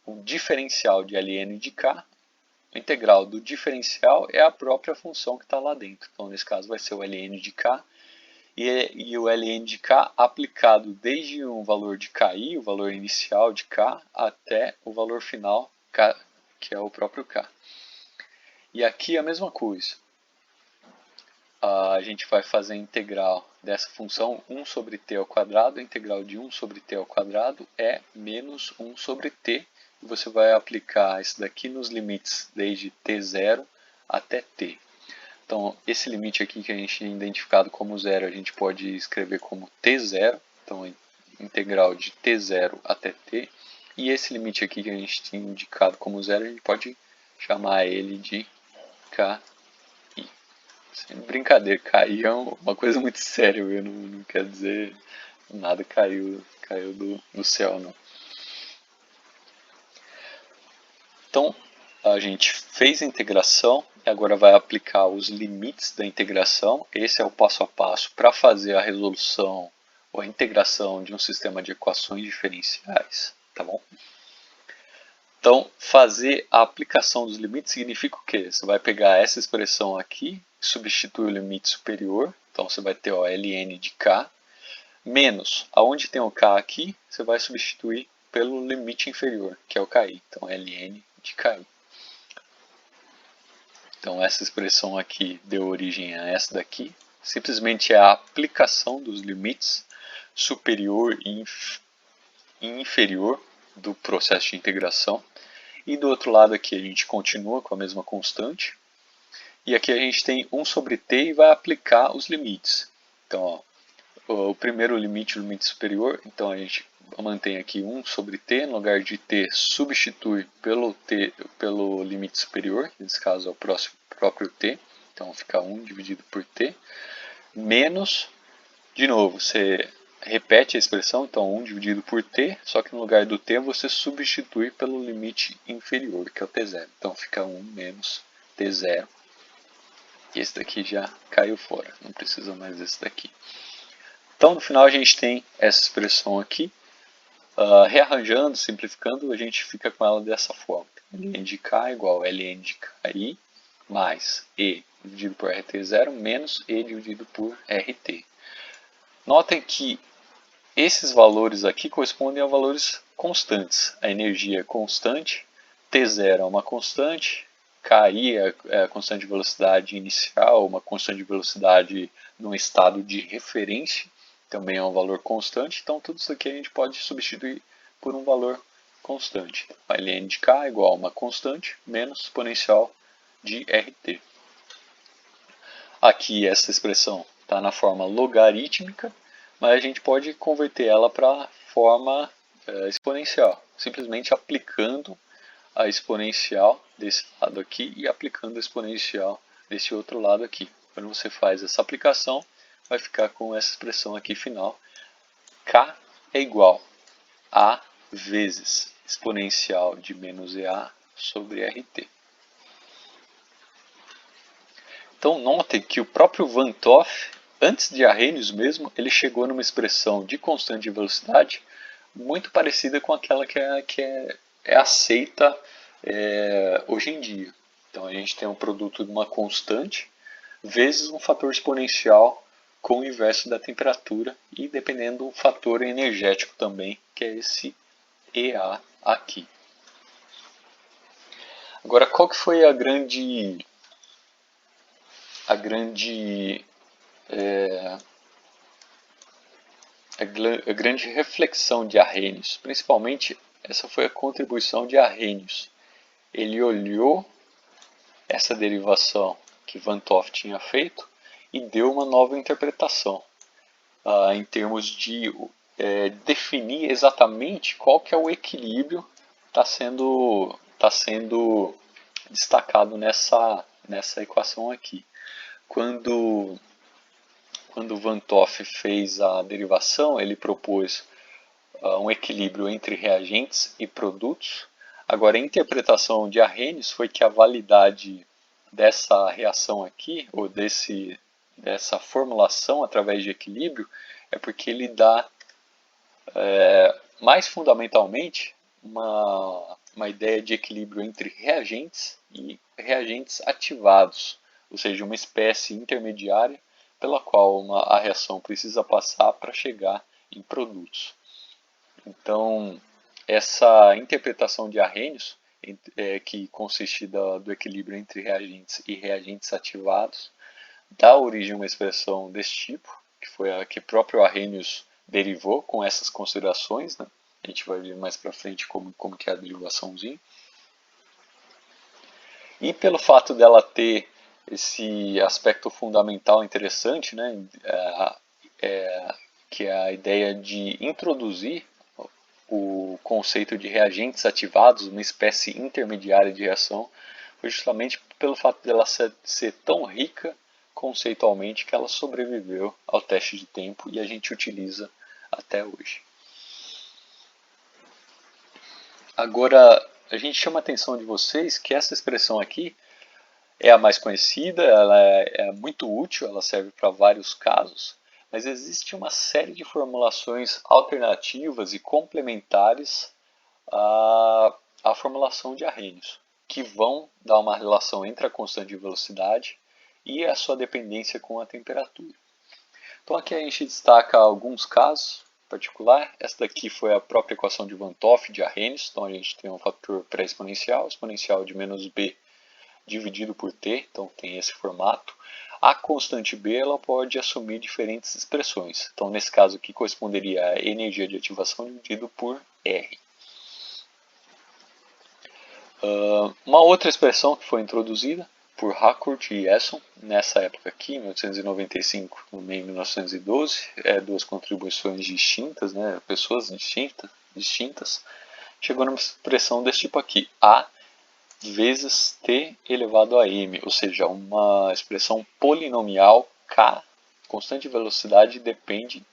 Speaker 1: o diferencial de ln de k, a integral do diferencial é a própria função que está lá dentro. Então, nesse caso, vai ser o ln de k, e o ln de k aplicado desde um valor de ki, o valor inicial de k, até o valor final, k, que é o próprio k. E aqui a mesma coisa. A gente vai fazer a integral dessa função 1 sobre t ao quadrado. A integral de 1 sobre t ao quadrado é menos 1 sobre t. E você vai aplicar isso daqui nos limites desde t0 até t. Então, esse limite aqui que a gente tem identificado como 0, a gente pode escrever como t0. Então, integral de t0 até t. E esse limite aqui que a gente tem indicado como 0, a gente pode chamar ele de k. Sem brincadeira, cair é uma coisa muito séria, viu? Não quer dizer nada caiu do céu, não. Então, a gente fez a integração e agora vai aplicar os limites da integração. Esse é o passo a passo para fazer a resolução ou a integração de um sistema de equações diferenciais, tá bom? Então, fazer a aplicação dos limites significa o quê? Você vai pegar essa expressão aqui, substituir o limite superior, então você vai ter o ln de k, menos, aonde tem o k aqui, você vai substituir pelo limite inferior, que é o ki, então ln de ki. Então essa expressão aqui deu origem a essa daqui, simplesmente é a aplicação dos limites superior e inferior do processo de integração. E do outro lado aqui a gente continua com a mesma constante. E aqui a gente tem 1 sobre t e vai aplicar os limites. Então, ó, o primeiro limite, o limite superior, então a gente mantém aqui 1 sobre t, no lugar de t substitui pelo limite superior, que nesse caso é o próprio t, então fica 1 dividido por t, menos, de novo, você repete a expressão, então 1 dividido por t, só que no lugar do t você substitui pelo limite inferior, que é o t0. Então fica 1 menos t0. E esse daqui já caiu fora, não precisa mais desse daqui. Então no final a gente tem essa expressão aqui. Rearranjando, simplificando, a gente fica com ela dessa forma. ln de k igual a ln de ki mais e dividido por rt0 menos e dividido por rt. Notem que esses valores aqui correspondem a valores constantes. A energia é constante, T0 é uma constante, KI é a constante de velocidade inicial, uma constante de velocidade num estado de referência, também é um valor constante. Então tudo isso aqui a gente pode substituir por um valor constante. A ln de K é igual a uma constante menos exponencial de RT. Aqui essa expressão está na forma logarítmica, mas a gente pode converter ela para a forma exponencial, simplesmente aplicando a exponencial desse lado aqui e aplicando a exponencial desse outro lado aqui. Quando você faz essa aplicação, vai ficar com essa expressão aqui final. K é igual a vezes exponencial de menos EA sobre RT. Então notem que o próprio Van 't Hoff, antes de Arrhenius mesmo, ele chegou numa expressão de constante de velocidade muito parecida com aquela que é aceita hoje em dia. Então a gente tem um produto de uma constante vezes um fator exponencial com o inverso da temperatura e dependendo do fator energético também, que é esse EA aqui. Agora, qual que foi a grande reflexão de Arrhenius? Principalmente, essa foi a contribuição de Arrhenius. Ele olhou essa derivação que Van 't Hoff tinha feito e deu uma nova interpretação em termos de definir exatamente qual que é o equilíbrio que está sendo destacado nessa equação aqui. Quando Van 't Hoff fez a derivação, ele propôs um equilíbrio entre reagentes e produtos. Agora, a interpretação de Arrhenius foi que a validade dessa reação aqui, ou dessa formulação através de equilíbrio, é porque ele dá, mais fundamentalmente, uma ideia de equilíbrio entre reagentes e reagentes ativados, ou seja, uma espécie intermediária pela qual a reação precisa passar para chegar em produtos. Então, essa interpretação de Arrhenius, que consiste do equilíbrio entre reagentes e reagentes ativados, dá origem a uma expressão desse tipo, que foi a que o próprio Arrhenius derivou com essas considerações, né? A gente vai ver mais para frente como que é a derivaçãozinha. E pelo fato dela ter esse aspecto fundamental interessante, né? Que é a ideia de introduzir o conceito de reagentes ativados, uma espécie intermediária de reação, foi justamente pelo fato dela ser tão rica conceitualmente que ela sobreviveu ao teste de tempo e a gente utiliza até hoje. Agora, a gente chama a atenção de vocês que essa expressão aqui é a mais conhecida, ela é muito útil, ela serve para vários casos, mas existe uma série de formulações alternativas e complementares à formulação de Arrhenius, que vão dar uma relação entre a constante de velocidade e a sua dependência com a temperatura. Então aqui a gente destaca alguns casos em particular. Esta daqui foi a própria equação de Van 't Hoff de Arrhenius, então a gente tem um fator pré-exponencial, exponencial de menos b dividido por t, então tem esse formato. A constante b ela pode assumir diferentes expressões, então nesse caso aqui corresponderia a energia de ativação dividido por R. Uma outra expressão que foi introduzida por Harcourt e Esson nessa época aqui, 1895 e 1912, duas contribuições distintas, né, pessoas distintas, chegou numa expressão desse tipo aqui, A vezes t elevado a m, ou seja, uma expressão polinomial k, constante de velocidade, depende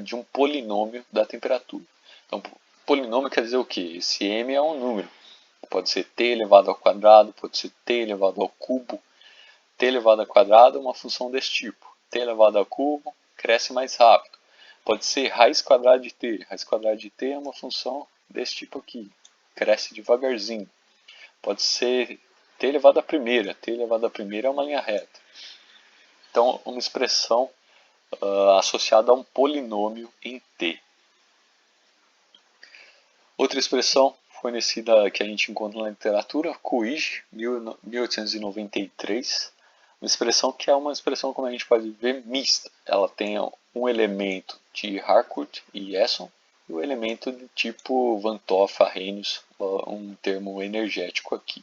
Speaker 1: de um polinômio da temperatura. Então, polinômio quer dizer o quê? Esse m é um número. Pode ser t elevado ao quadrado, pode ser t elevado ao cubo. T elevado ao quadrado é uma função desse tipo. T elevado ao cubo cresce mais rápido. Pode ser raiz quadrada de t. Raiz quadrada de t é uma função desse tipo aqui. Cresce devagarzinho. Pode ser t elevado à primeira. T elevado à primeira é uma linha reta. Então, uma expressão associada a um polinômio em t. Outra expressão conhecida que a gente encontra na literatura, Cuij, 1893, uma expressão que é uma expressão, como a gente pode ver, mista. Ela tem um elemento de Harcourt e Esson e um elemento de tipo Van 't Hoff, Arrhenius, um termo energético aqui.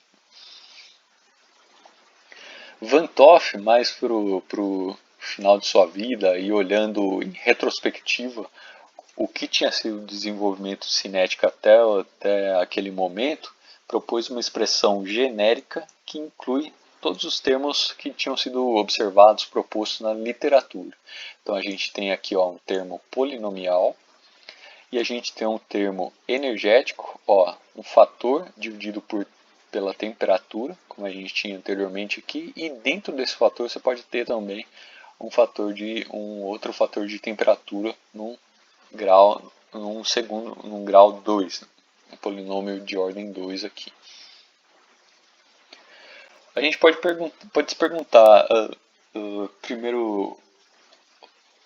Speaker 1: Van 't Hoff, mais para o final de sua vida e olhando em retrospectiva o que tinha sido o desenvolvimento cinético até aquele momento, propôs uma expressão genérica que inclui todos os termos que tinham sido observados, propostos na literatura. Então a gente tem aqui um termo polinomial e a gente tem um termo energético, um fator dividido pela temperatura, como a gente tinha anteriormente aqui, e dentro desse fator você pode ter também um outro fator de temperatura num grau 2, um polinômio de ordem 2 aqui. A gente pode se perguntar, primeiro,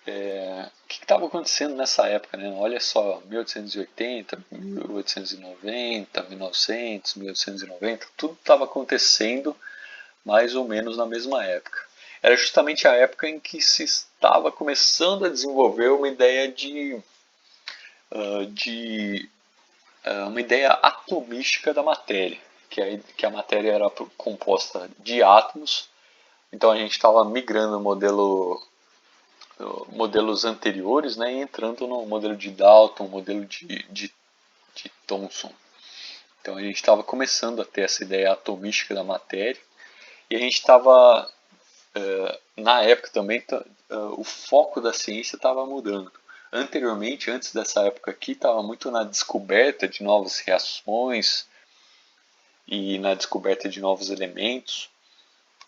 Speaker 1: o que estava acontecendo nessa época, né? Olha só, 1880, 1890, 1900, 1890, tudo estava acontecendo mais ou menos na mesma época. Era justamente a época em que se estava começando a desenvolver uma ideia uma ideia atomística da matéria, que a matéria era composta de átomos. Então a gente estava migrando modelos anteriores, né, e entrando no modelo de Dalton, modelo de Thomson. Então a gente estava começando a ter essa ideia atomística da matéria, e a gente estava, na época também, o foco da ciência estava mudando. Anteriormente, antes dessa época aqui, estava muito na descoberta de novas reações e na descoberta de novos elementos.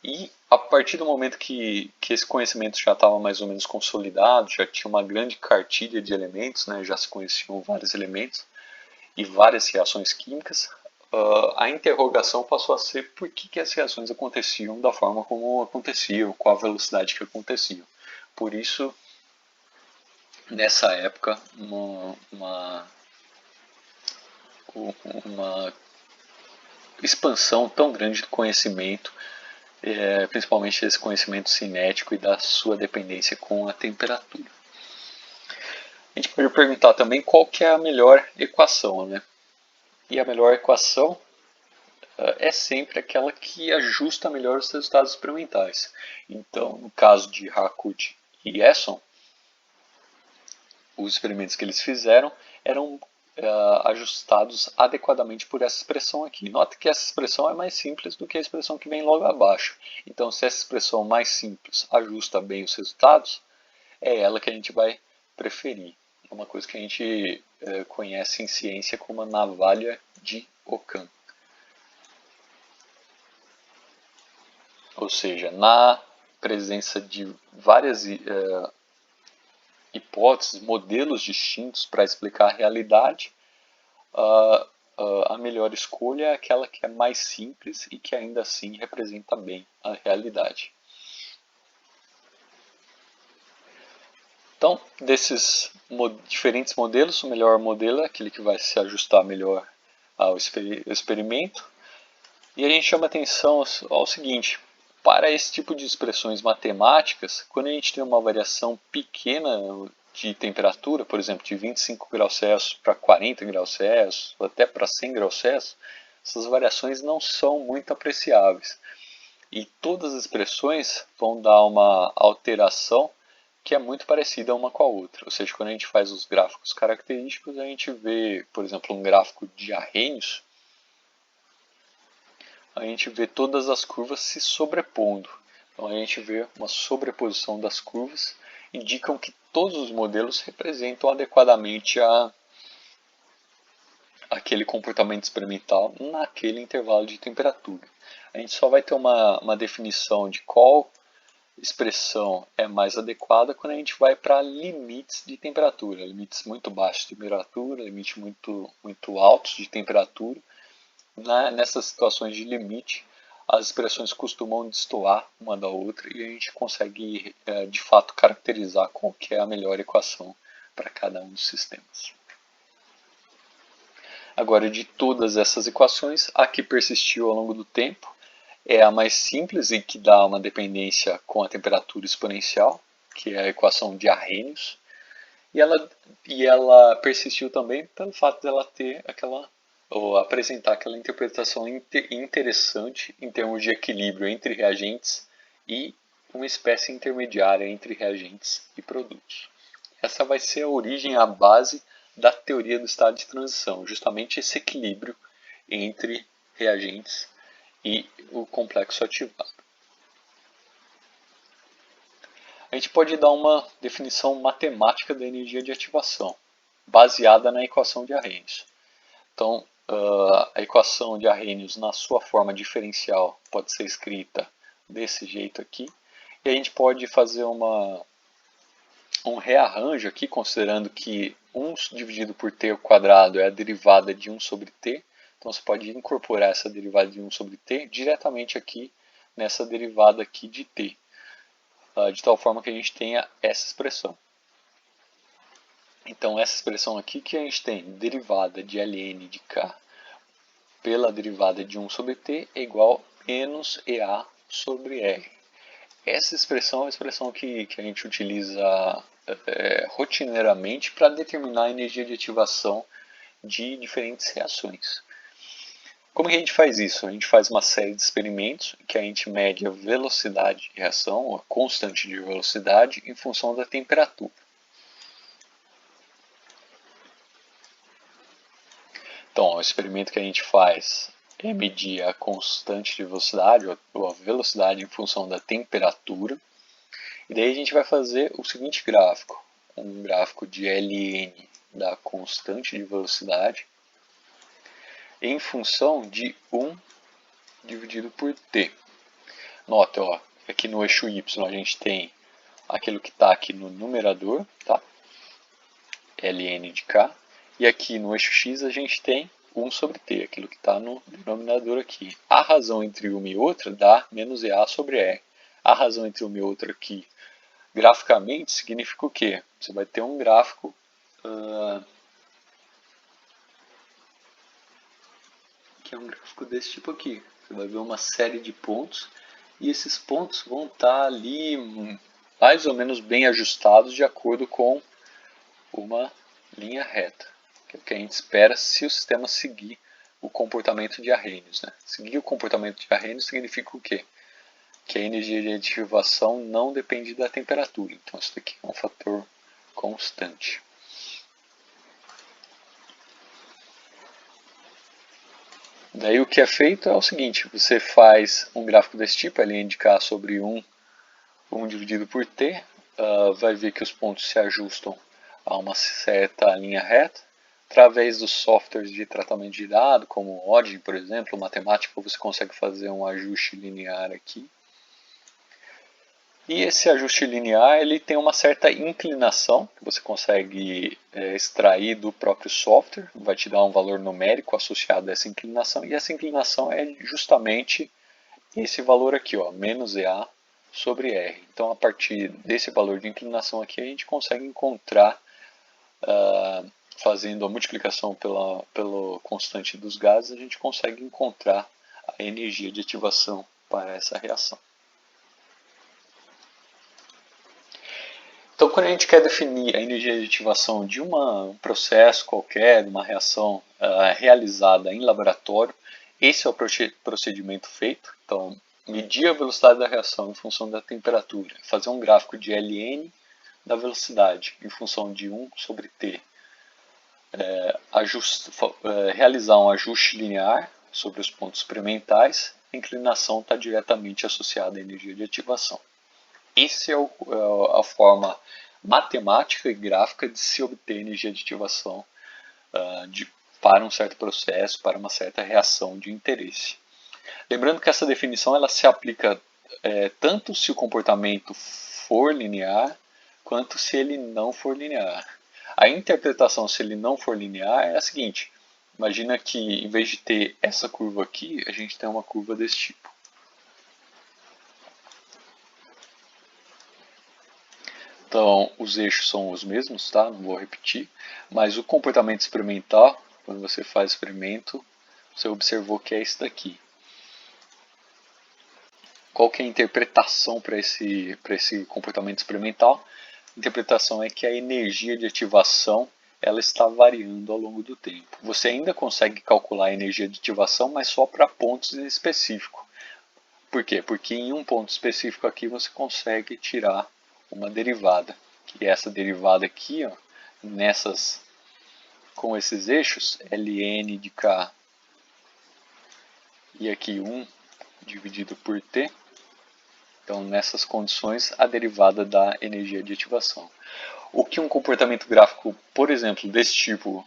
Speaker 1: E a partir do momento que esse conhecimento já estava mais ou menos consolidado, já tinha uma grande cartilha de elementos, né, já se conheciam vários elementos e várias reações químicas, a interrogação passou a ser por que as reações aconteciam da forma como aconteciam, com a velocidade que aconteciam. Por isso, nessa época, uma expansão tão grande do conhecimento, principalmente esse conhecimento cinético e da sua dependência com a temperatura. A gente pode perguntar também qual que é a melhor equação, né? E a melhor equação é sempre aquela que ajusta melhor os resultados experimentais. Então, no caso de Harcourt e Esson, os experimentos que eles fizeram eram ajustados adequadamente por essa expressão aqui. Nota que essa expressão é mais simples do que a expressão que vem logo abaixo. Então, se essa expressão mais simples ajusta bem os resultados, é ela que a gente vai preferir. É uma coisa que a gente conhece em ciência como a navalha de Ockham. Ou seja, na presença de várias hipóteses, modelos distintos para explicar a realidade, a melhor escolha é aquela que é mais simples e que ainda assim representa bem a realidade. Então, desses diferentes modelos, o melhor modelo é aquele que vai se ajustar melhor ao experimento. E a gente chama atenção ao seguinte: para esse tipo de expressões matemáticas, quando a gente tem uma variação pequena de temperatura, por exemplo, de 25 graus Celsius para 40 graus Celsius, ou até para 100 graus Celsius, essas variações não são muito apreciáveis. E todas as expressões vão dar uma alteração que é muito parecida uma com a outra. Ou seja, quando a gente faz os gráficos característicos, a gente vê, por exemplo, um gráfico de Arrhenius, a gente vê todas as curvas se sobrepondo. Então a gente vê uma sobreposição das curvas, indicam que todos os modelos representam adequadamente aquele comportamento experimental naquele intervalo de temperatura. A gente só vai ter uma definição de qual expressão é mais adequada quando a gente vai para limites de temperatura, limites muito baixos de temperatura, limites muito altos de temperatura. Nessas situações de limite, as expressões costumam destoar uma da outra e a gente consegue de fato caracterizar qual que é a melhor equação para cada um dos sistemas. Agora, de todas essas equações, a que persistiu ao longo do tempo é a mais simples e que dá uma dependência com a temperatura exponencial, que é a equação de Arrhenius, e ela persistiu também pelo fato dela ter ou apresentar aquela interpretação interessante em termos de equilíbrio entre reagentes e uma espécie intermediária entre reagentes e produtos. Essa vai ser a origem, a base da teoria do estado de transição, justamente esse equilíbrio entre reagentes e o complexo ativado. A gente pode dar uma definição matemática da energia de ativação, baseada na equação de Arrhenius. Então, a equação de Arrhenius, na sua forma diferencial, pode ser escrita desse jeito aqui. E a gente pode fazer um rearranjo aqui, considerando que 1 dividido por t ao quadrado é a derivada de 1 sobre t. Então, você pode incorporar essa derivada de 1 sobre t diretamente aqui nessa derivada aqui de t, de tal forma que a gente tenha essa expressão. Então essa expressão aqui que a gente tem, derivada de ln de k pela derivada de 1 sobre t é igual a menos EA sobre R. Essa expressão é uma expressão que a gente utiliza rotineiramente para determinar a energia de ativação de diferentes reações. Como que a gente faz isso? A gente faz uma série de experimentos que a gente mede a velocidade de reação, a constante de velocidade, em função da temperatura. Então, o experimento que a gente faz é medir a constante de velocidade, ou a velocidade em função da temperatura. E daí a gente vai fazer o seguinte gráfico, um gráfico de ln da constante de velocidade em função de 1 dividido por t. Nota, ó, aqui no eixo y a gente tem aquilo que está aqui no numerador, tá? ln de k. E aqui no eixo x a gente tem 1 sobre t, aquilo que está no denominador aqui. A razão entre uma e outra dá menos EA sobre R. A razão entre uma e outra aqui, graficamente, significa o quê? Você vai ter um gráfico que é um gráfico desse tipo aqui. Você vai ver uma série de pontos e esses pontos vão estar ali mais ou menos bem ajustados de acordo com uma linha reta, que é o que a gente espera se o sistema seguir o comportamento de Arrhenius. Né? Seguir o comportamento de Arrhenius significa o quê? Que a energia de ativação não depende da temperatura. Então isso daqui é um fator constante. Daí o que é feito é o seguinte, você faz um gráfico desse tipo, ln de k sobre 1 dividido por t, vai ver que os pontos se ajustam a uma certa linha reta. Através dos softwares de tratamento de dados, como o Odin, por exemplo, matemática, você consegue fazer um ajuste linear aqui. E esse ajuste linear ele tem uma certa inclinação, que você consegue extrair do próprio software, vai te dar um valor numérico associado a essa inclinação, e essa inclinação é justamente esse valor aqui, ó, menos EA sobre R. Então, a partir desse valor de inclinação aqui, a gente consegue encontrar, fazendo a multiplicação pelo constante dos gases, a gente consegue encontrar a energia de ativação para essa reação. Então, quando a gente quer definir a energia de ativação de um processo qualquer, de uma reação realizada em laboratório, esse é o procedimento feito. Então, medir a velocidade da reação em função da temperatura, fazer um gráfico de ln da velocidade em função de 1 sobre t, realizar um ajuste linear sobre os pontos experimentais, a inclinação está diretamente associada à energia de ativação. Essa é a forma matemática e gráfica de se obter energia de ativação para um certo processo, para uma certa reação de interesse. Lembrando que essa definição ela se aplica tanto se o comportamento for linear, quanto se ele não for linear. A interpretação se ele não for linear é a seguinte: imagina que em vez de ter essa curva aqui, a gente tem uma curva desse tipo. Então, os eixos são os mesmos, tá? Não vou repetir, mas o comportamento experimental, quando você faz experimento, você observou que é esse daqui. Qual que é a interpretação para esse comportamento experimental? A interpretação é que a energia de ativação ela está variando ao longo do tempo. Você ainda consegue calcular a energia de ativação, mas só para pontos específicos. Por quê? Porque em um ponto específico aqui você consegue tirar uma derivada, que é essa derivada aqui, ó, com esses eixos, ln de k e aqui 1 dividido por t. Então, nessas condições, a derivada da energia de ativação. O que um comportamento gráfico, por exemplo, desse tipo,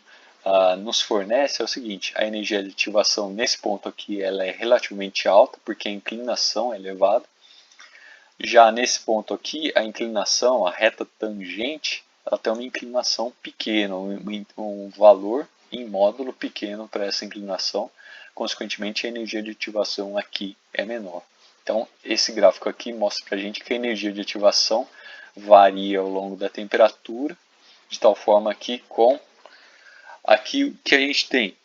Speaker 1: nos fornece é o seguinte: a energia de ativação nesse ponto aqui ela é relativamente alta, porque a inclinação é elevada. Já nesse ponto aqui, a inclinação, a reta tangente, ela tem uma inclinação pequena, um valor em módulo pequeno para essa inclinação. Consequentemente, a energia de ativação aqui é menor. Então, esse gráfico aqui mostra para a gente que a energia de ativação varia ao longo da temperatura de tal forma que com aqui que a gente tem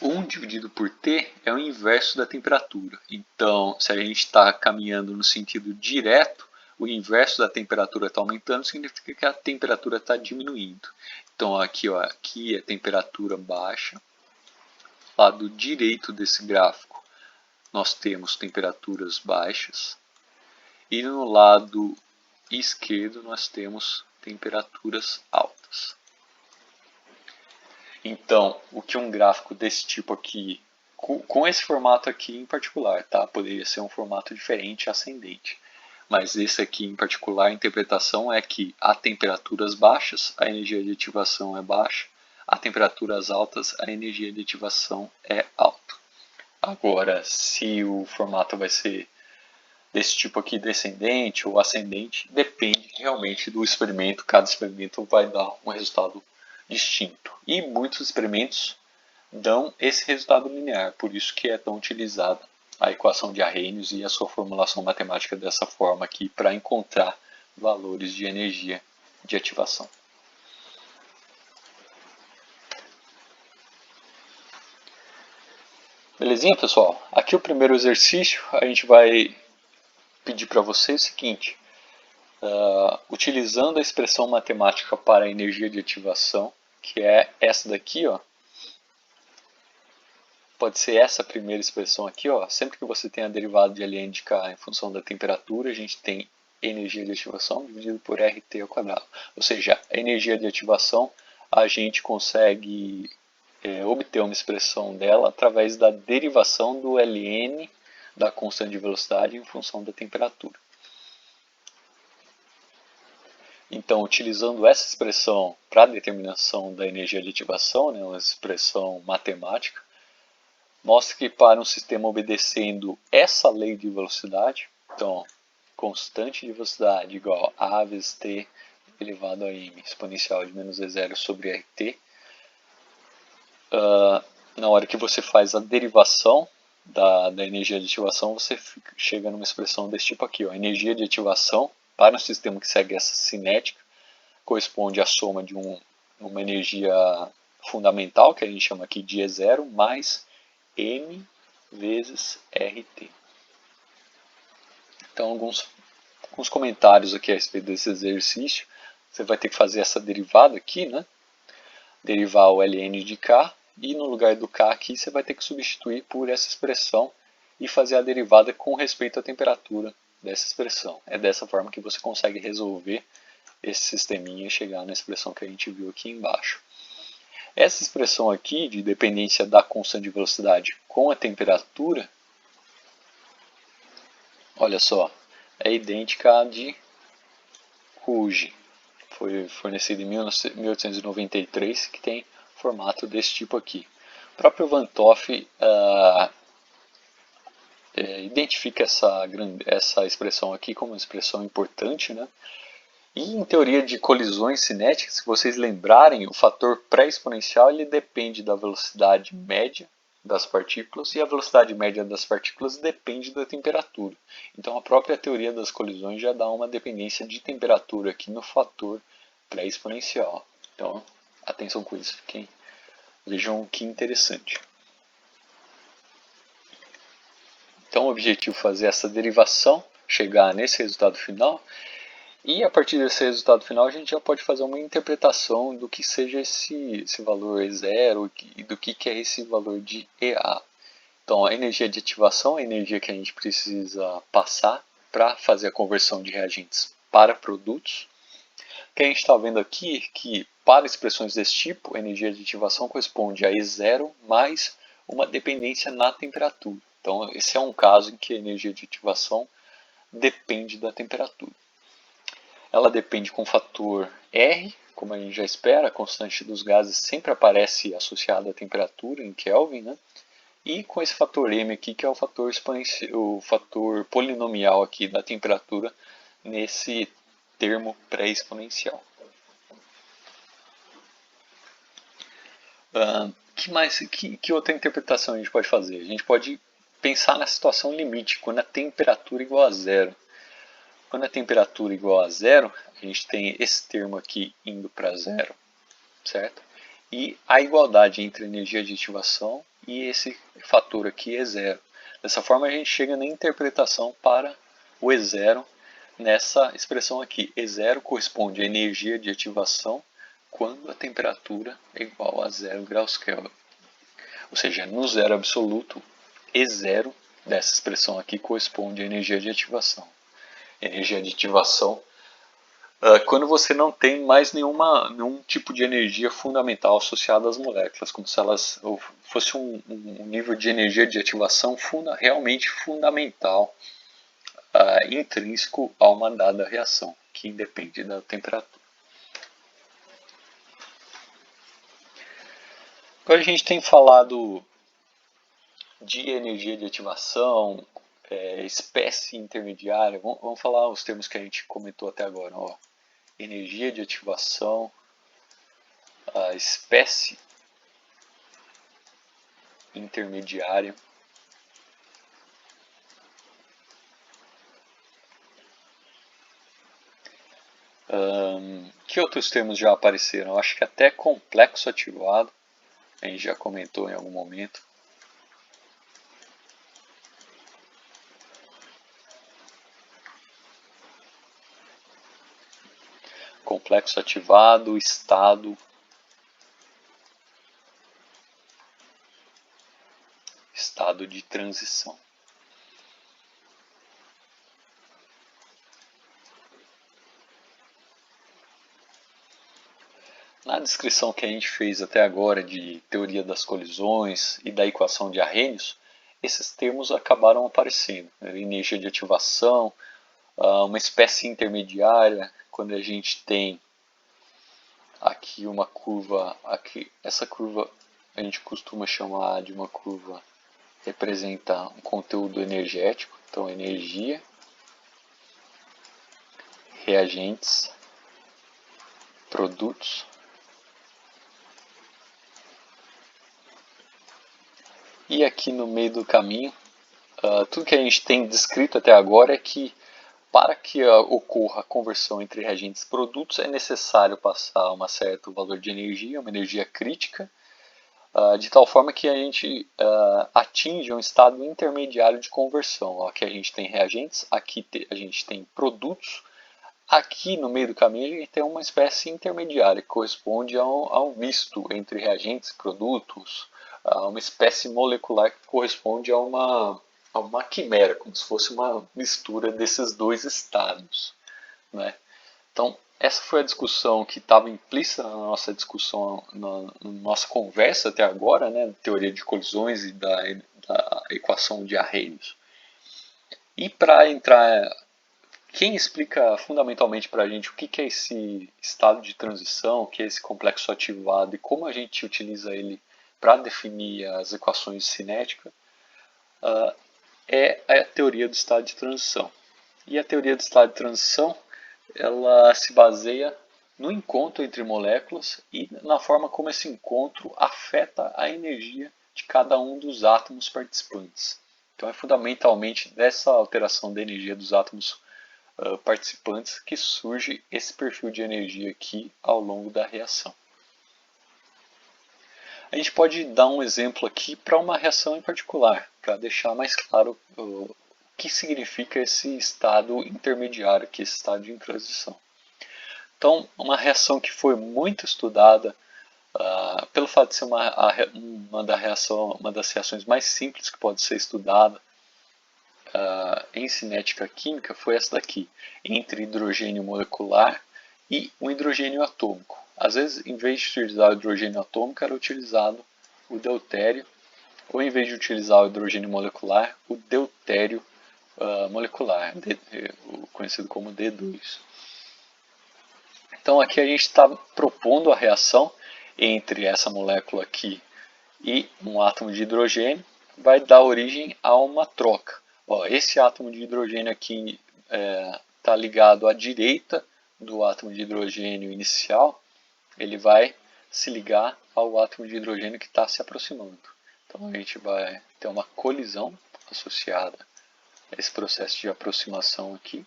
Speaker 1: 1 dividido por T é o inverso da temperatura. Então, se a gente está caminhando no sentido direto, o inverso da temperatura está aumentando, significa que a temperatura está diminuindo. Então, aqui, ó, aqui é temperatura baixa. Lado direito desse gráfico, nós temos temperaturas baixas. E no lado esquerdo, nós temos temperaturas altas. Então, o que um gráfico desse tipo aqui, com esse formato aqui em particular, tá? Poderia ser um formato diferente, ascendente. Mas esse aqui em particular, a interpretação é que a temperaturas baixas, a energia de ativação é baixa, a temperaturas altas, a energia de ativação é alta. Agora, se o formato vai ser desse tipo aqui, descendente ou ascendente, depende realmente do experimento. Cada experimento vai dar um resultado distinto. E muitos experimentos dão esse resultado linear, por isso que é tão utilizada a equação de Arrhenius e a sua formulação matemática dessa forma aqui para encontrar valores de energia de ativação. Belezinha, pessoal? Aqui o primeiro exercício, a gente vai pedir para você o seguinte: utilizando a expressão matemática para a energia de ativação, que é essa daqui, ó, pode ser essa primeira expressão aqui, ó. Sempre que você tem a derivada de ln de k em função da temperatura, a gente tem energia de ativação dividido por RT ao quadrado. Ou seja, a energia de ativação a gente consegue obter uma expressão dela através da derivação do ln da constante de velocidade em função da temperatura. Então, utilizando essa expressão para a determinação da energia de ativação, né, uma expressão matemática, mostra que para um sistema obedecendo essa lei de velocidade, então, constante de velocidade igual a vezes t elevado a m exponencial de menos e0 sobre rt, na hora que você faz a derivação da energia de ativação, você chega numa expressão desse tipo aqui, ó. A energia de ativação para um sistema que segue essa cinética corresponde à soma de uma energia fundamental, que a gente chama aqui de E0, mais m vezes RT. Então, alguns comentários aqui a respeito desse exercício. Você vai ter que fazer essa derivada aqui, né? Derivar o ln de k, e no lugar do k aqui você vai ter que substituir por essa expressão e fazer a derivada com respeito à temperatura dessa expressão. É dessa forma que você consegue resolver esse sisteminha e chegar na expressão que a gente viu aqui embaixo. Essa expressão aqui de dependência da constante de velocidade com a temperatura, olha só, é idêntica à de Ruge. Foi fornecida em 1893, que tem formato desse tipo aqui. O próprio Van Toff identifica essa expressão aqui como uma expressão importante, né? E em teoria de colisões cinéticas, se vocês lembrarem, o fator pré-exponencial ele depende da velocidade média das partículas e a velocidade média das partículas depende da temperatura. Então a própria teoria das colisões já dá uma dependência de temperatura aqui no fator pré-exponencial. Então atenção com isso, vejam que interessante. Então o objetivo é fazer essa derivação, chegar nesse resultado final. E a partir desse resultado final a gente já pode fazer uma interpretação do que seja esse valor E0 e do que é esse valor de EA. Então a energia de ativação é a energia que a gente precisa passar para fazer a conversão de reagentes para produtos. O que a gente está vendo aqui é que para expressões desse tipo, a energia de ativação corresponde a E0 mais uma dependência na temperatura. Então esse é um caso em que a energia de ativação depende da temperatura. Ela depende com o fator R, como a gente já espera, a constante dos gases sempre aparece associada à temperatura em Kelvin, né? E com esse fator M aqui, que é o fator polinomial aqui da temperatura nesse termo pré-exponencial. Que outra interpretação a gente pode fazer? A gente pode pensar na situação limite, quando a temperatura é igual a zero. Quando a temperatura é igual a zero, a gente tem esse termo aqui indo para zero, certo? E a igualdade entre a energia de ativação e esse fator aqui é zero. Dessa forma a gente chega na interpretação para o E0 nessa expressão aqui. E0 corresponde à energia de ativação quando a temperatura é igual a 0 graus Kelvin. Ou seja, no zero absoluto, E0 dessa expressão aqui corresponde à energia de ativação. Energia de ativação quando você não tem mais nenhum tipo de energia fundamental associada às moléculas, como se elas fosse um nível de energia de ativação realmente fundamental, intrínseco a uma dada reação, que independe da temperatura. Agora a gente tem falado de energia de ativação, espécie intermediária. Vamos falar os termos que a gente comentou até agora. Ó. Energia de ativação, a espécie intermediária, que outros termos já apareceram? Eu acho que até complexo ativado, a gente já comentou em algum momento. Complexo ativado, estado de transição. Na descrição que a gente fez até agora de teoria das colisões e da equação de Arrhenius, esses termos acabaram aparecendo. Energia de ativação, uma espécie intermediária, quando a gente tem aqui uma curva, essa curva a gente costuma chamar de uma curva que representa um conteúdo energético, então energia, reagentes, produtos. E aqui no meio do caminho, tudo que a gente tem descrito até agora é que para que ocorra a conversão entre reagentes e produtos é necessário passar um certo valor de energia, uma energia crítica, de tal forma que a gente atinja um estado intermediário de conversão. Aqui a gente tem reagentes, aqui a gente tem produtos, aqui no meio do caminho a gente tem uma espécie intermediária que corresponde a um misto entre reagentes e produtos, uma espécie molecular que corresponde a uma quimera, como se fosse uma mistura desses dois estados, né? Então, essa foi a discussão que estava implícita na nossa discussão, na nossa conversa até agora, né? Teoria de colisões e da equação de Arrhenius. E para entrar, quem explica fundamentalmente para a gente o que é esse estado de transição, o que é esse complexo ativado e como a gente utiliza ele para definir as equações de cinética, é a teoria do estado de transição. E a teoria do estado de transição, ela se baseia no encontro entre moléculas e na forma como esse encontro afeta a energia de cada um dos átomos participantes. Então é fundamentalmente dessa alteração da energia dos átomos participantes que surge esse perfil de energia aqui ao longo da reação. A gente pode dar um exemplo aqui para uma reação em particular, para deixar mais claro o que significa esse estado intermediário, aqui, esse estado de transição. Então, uma reação que foi muito estudada, pelo fato de ser uma das reações mais simples que pode ser estudada em cinética química, foi essa daqui, entre hidrogênio molecular e um hidrogênio atômico. Às vezes, em vez de utilizar o hidrogênio atômico, era utilizado o deutério, ou em vez de utilizar o hidrogênio molecular, o deutério molecular, conhecido como D2. Então aqui a gente está propondo a reação entre essa molécula aqui e um átomo de hidrogênio, vai dar origem a uma troca. Esse átomo de hidrogênio aqui está ligado à direita do átomo de hidrogênio inicial, ele vai se ligar ao átomo de hidrogênio que está se aproximando. Então a gente vai ter uma colisão associada a esse processo de aproximação aqui.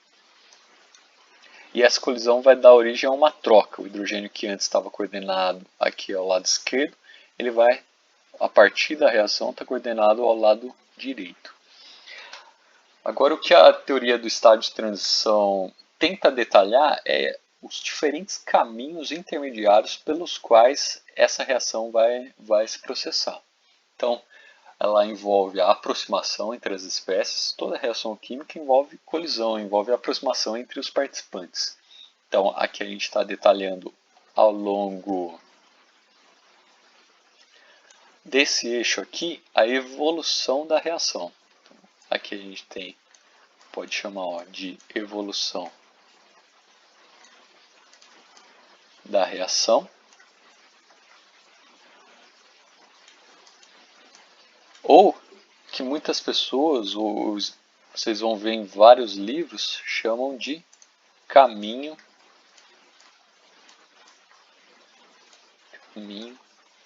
Speaker 1: E essa colisão vai dar origem a uma troca. O hidrogênio que antes estava coordenado aqui ao lado esquerdo, ele vai, a partir da reação, estar coordenado ao lado direito. Agora, o que a teoria do estado de transição tenta detalhar é os diferentes caminhos intermediários pelos quais essa reação vai se processar. Então, ela envolve a aproximação entre as espécies. Toda reação química envolve colisão, envolve a aproximação entre os participantes. Então, aqui a gente está detalhando ao longo desse eixo aqui a evolução da reação. Então, aqui a gente tem, pode chamar de evolução da reação. Ou que muitas pessoas, vocês vão ver em vários livros, chamam de caminho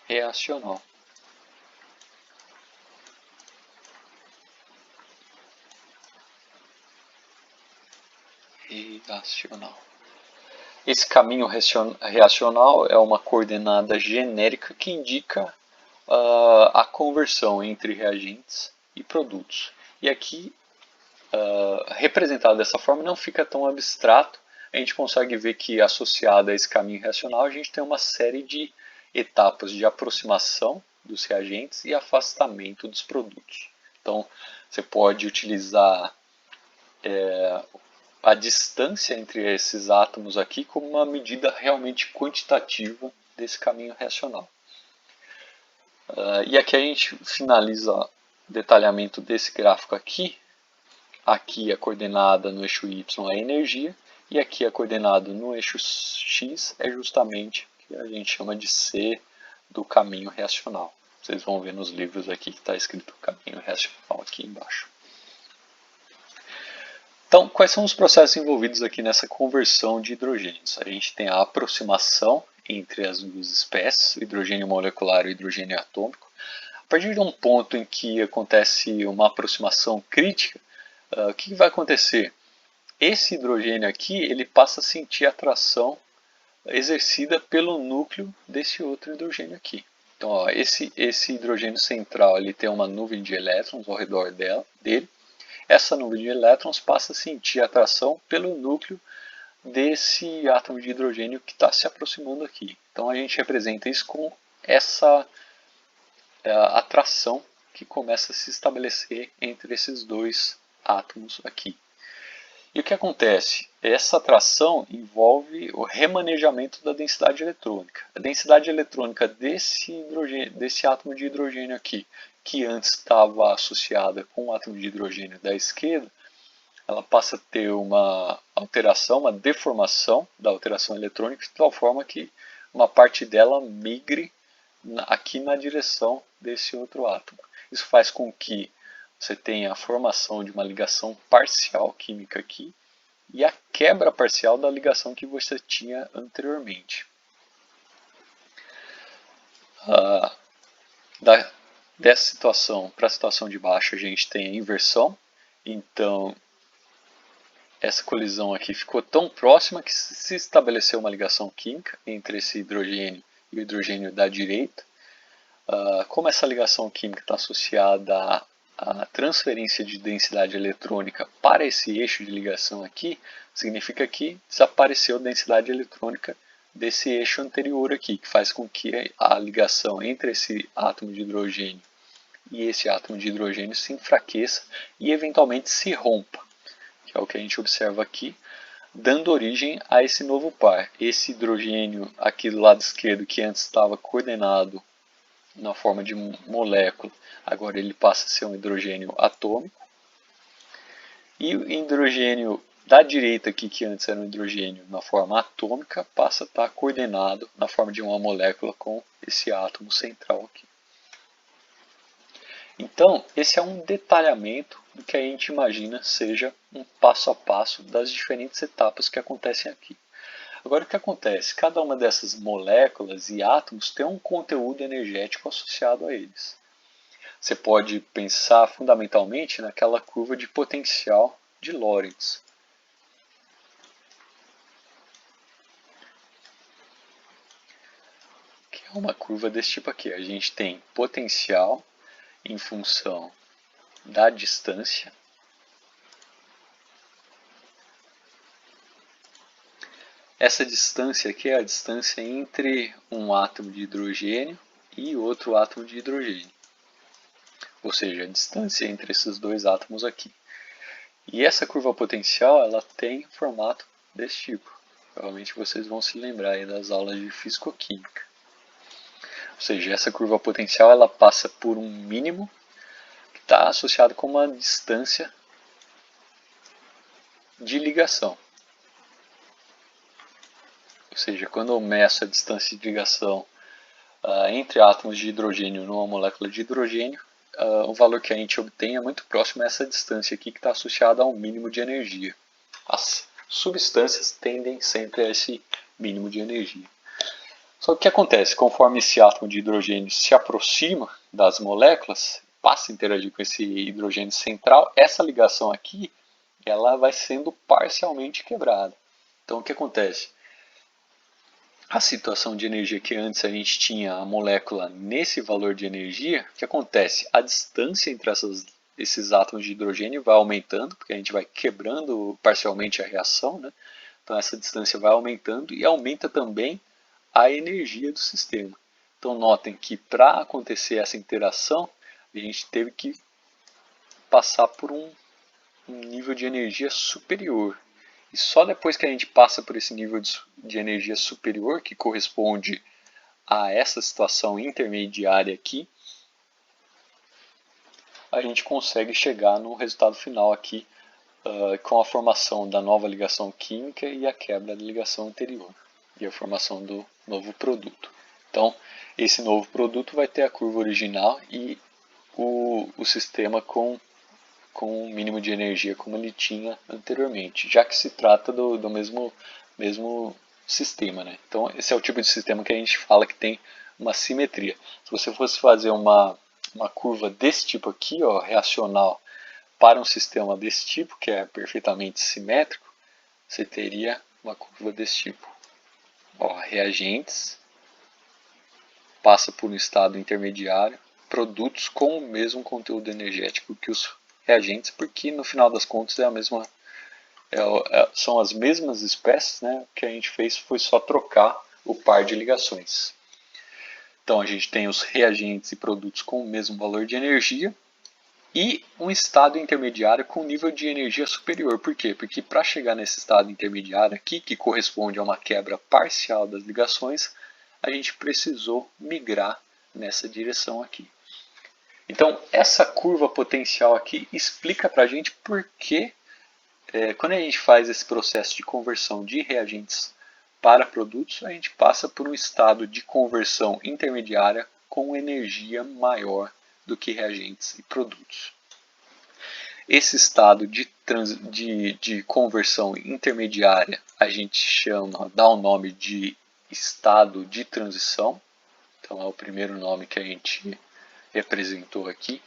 Speaker 1: reacional. Esse caminho reacional é uma coordenada genérica que indica a conversão entre reagentes e produtos. E aqui, representado dessa forma, não fica tão abstrato. A gente consegue ver que, associado a esse caminho reacional, a gente tem uma série de etapas de aproximação dos reagentes e afastamento dos produtos. Então, você pode utilizar a distância entre esses átomos aqui como uma medida realmente quantitativa desse caminho reacional. E aqui a gente finaliza o detalhamento desse gráfico aqui. Aqui a coordenada no eixo Y é a energia, e aqui a coordenada no eixo X é justamente o que a gente chama de C do caminho reacional. Vocês vão ver nos livros aqui que está escrito caminho reacional aqui embaixo. Então, quais são os processos envolvidos aqui nessa conversão de hidrogênios? A gente tem a aproximação entre as duas espécies, o hidrogênio molecular e o hidrogênio atômico. A partir de um ponto em que acontece uma aproximação crítica, o que vai acontecer? Esse hidrogênio aqui ele passa a sentir a atração exercida pelo núcleo desse outro hidrogênio aqui. Então, ó, esse hidrogênio central ele tem uma nuvem de elétrons ao redor dele. Essa nuvem de elétrons passa a sentir a atração pelo núcleo desse átomo de hidrogênio que está se aproximando aqui. Então a gente representa isso com essa atração que começa a se estabelecer entre esses dois átomos aqui. E o que acontece? Essa atração envolve o remanejamento da densidade eletrônica. A densidade eletrônica desse átomo de hidrogênio aqui, que antes estava associada com o átomo de hidrogênio da esquerda, ela passa a ter uma alteração, uma deformação da alteração eletrônica, de tal forma que uma parte dela migre aqui na direção desse outro átomo. Isso faz com que você tenha a formação de uma ligação parcial química aqui e a quebra parcial da ligação que você tinha anteriormente. Dessa situação para a situação de baixo a gente tem a inversão. Então, essa colisão aqui ficou tão próxima que se estabeleceu uma ligação química entre esse hidrogênio e o hidrogênio da direita. Como essa ligação química está associada à transferência de densidade eletrônica para esse eixo de ligação aqui, significa que desapareceu a densidade eletrônica desse eixo anterior aqui, que faz com que a ligação entre esse átomo de hidrogênio e esse átomo de hidrogênio se enfraqueça e eventualmente se rompa, que é o que a gente observa aqui, dando origem a esse novo par. Esse hidrogênio aqui do lado esquerdo, que antes estava coordenado na forma de molécula, agora ele passa a ser um hidrogênio atômico. E o hidrogênio da direita aqui, que antes era um hidrogênio na forma atômica, passa a estar coordenado na forma de uma molécula com esse átomo central aqui. Então, esse é um detalhamento do que a gente imagina seja um passo a passo das diferentes etapas que acontecem aqui. Agora, o que acontece? Cada uma dessas moléculas e átomos tem um conteúdo energético associado a eles. Você pode pensar fundamentalmente naquela curva de potencial de Lorentz. é uma curva desse tipo aqui. A gente tem potencial em função da distância. Essa distância aqui é a distância entre um átomo de hidrogênio e outro átomo de hidrogênio. Ou seja, a distância entre esses dois átomos aqui. E essa curva potencial, ela tem formato desse tipo. Provavelmente vocês vão se lembrar aí das aulas de físico-química. Ou seja, essa curva potencial, ela passa por um mínimo que está associado com uma distância de ligação. Ou seja, quando eu meço a distância de ligação entre átomos de hidrogênio numa molécula de hidrogênio, o valor que a gente obtém é muito próximo a essa distância aqui que está associada ao mínimo de energia. As substâncias tendem sempre a esse mínimo de energia. Só que o que acontece? Conforme esse átomo de hidrogênio se aproxima das moléculas, passa a interagir com esse hidrogênio central, essa ligação aqui ela vai sendo parcialmente quebrada. Então o que acontece? A situação de energia que antes a gente tinha a molécula nesse valor de energia, o que acontece? A distância entre esses átomos de hidrogênio vai aumentando, porque a gente vai quebrando parcialmente a reação, né? Então essa distância vai aumentando e aumenta também a energia do sistema. Então notem que para acontecer essa interação, a gente teve que passar por um nível de energia superior. E só depois que a gente passa por esse nível de energia superior, que corresponde a essa situação intermediária aqui, a gente consegue chegar no resultado final aqui, com a formação da nova ligação química e a quebra da ligação anterior, e a formação do novo produto. Então, esse novo produto vai ter a curva original e o sistema com um mínimo de energia como ele tinha anteriormente, já que se trata do mesmo sistema, né? Então, esse é o tipo de sistema que a gente fala que tem uma simetria. Se você fosse fazer uma curva desse tipo aqui, ó, reacional, para um sistema desse tipo, que é perfeitamente simétrico, você teria uma curva desse tipo. Ó, reagentes, passa por um estado intermediário, produtos com o mesmo conteúdo energético que os reagentes, porque no final das contas são as mesmas espécies, né? O que a gente fez foi só trocar o par de ligações. Então a gente tem os reagentes e produtos com o mesmo valor de energia e um estado intermediário com nível de energia superior. Por quê? Porque para chegar nesse estado intermediário aqui, que corresponde a uma quebra parcial das ligações, a gente precisou migrar nessa direção aqui. Então, essa curva potencial aqui explica para a gente por que, quando a gente faz esse processo de conversão de reagentes para produtos, a gente passa por um estado de conversão intermediária com energia maior do que reagentes e produtos. Esse estado de conversão intermediária a gente dá o nome de estado de transição. Então, é o primeiro nome que a gente representou aqui,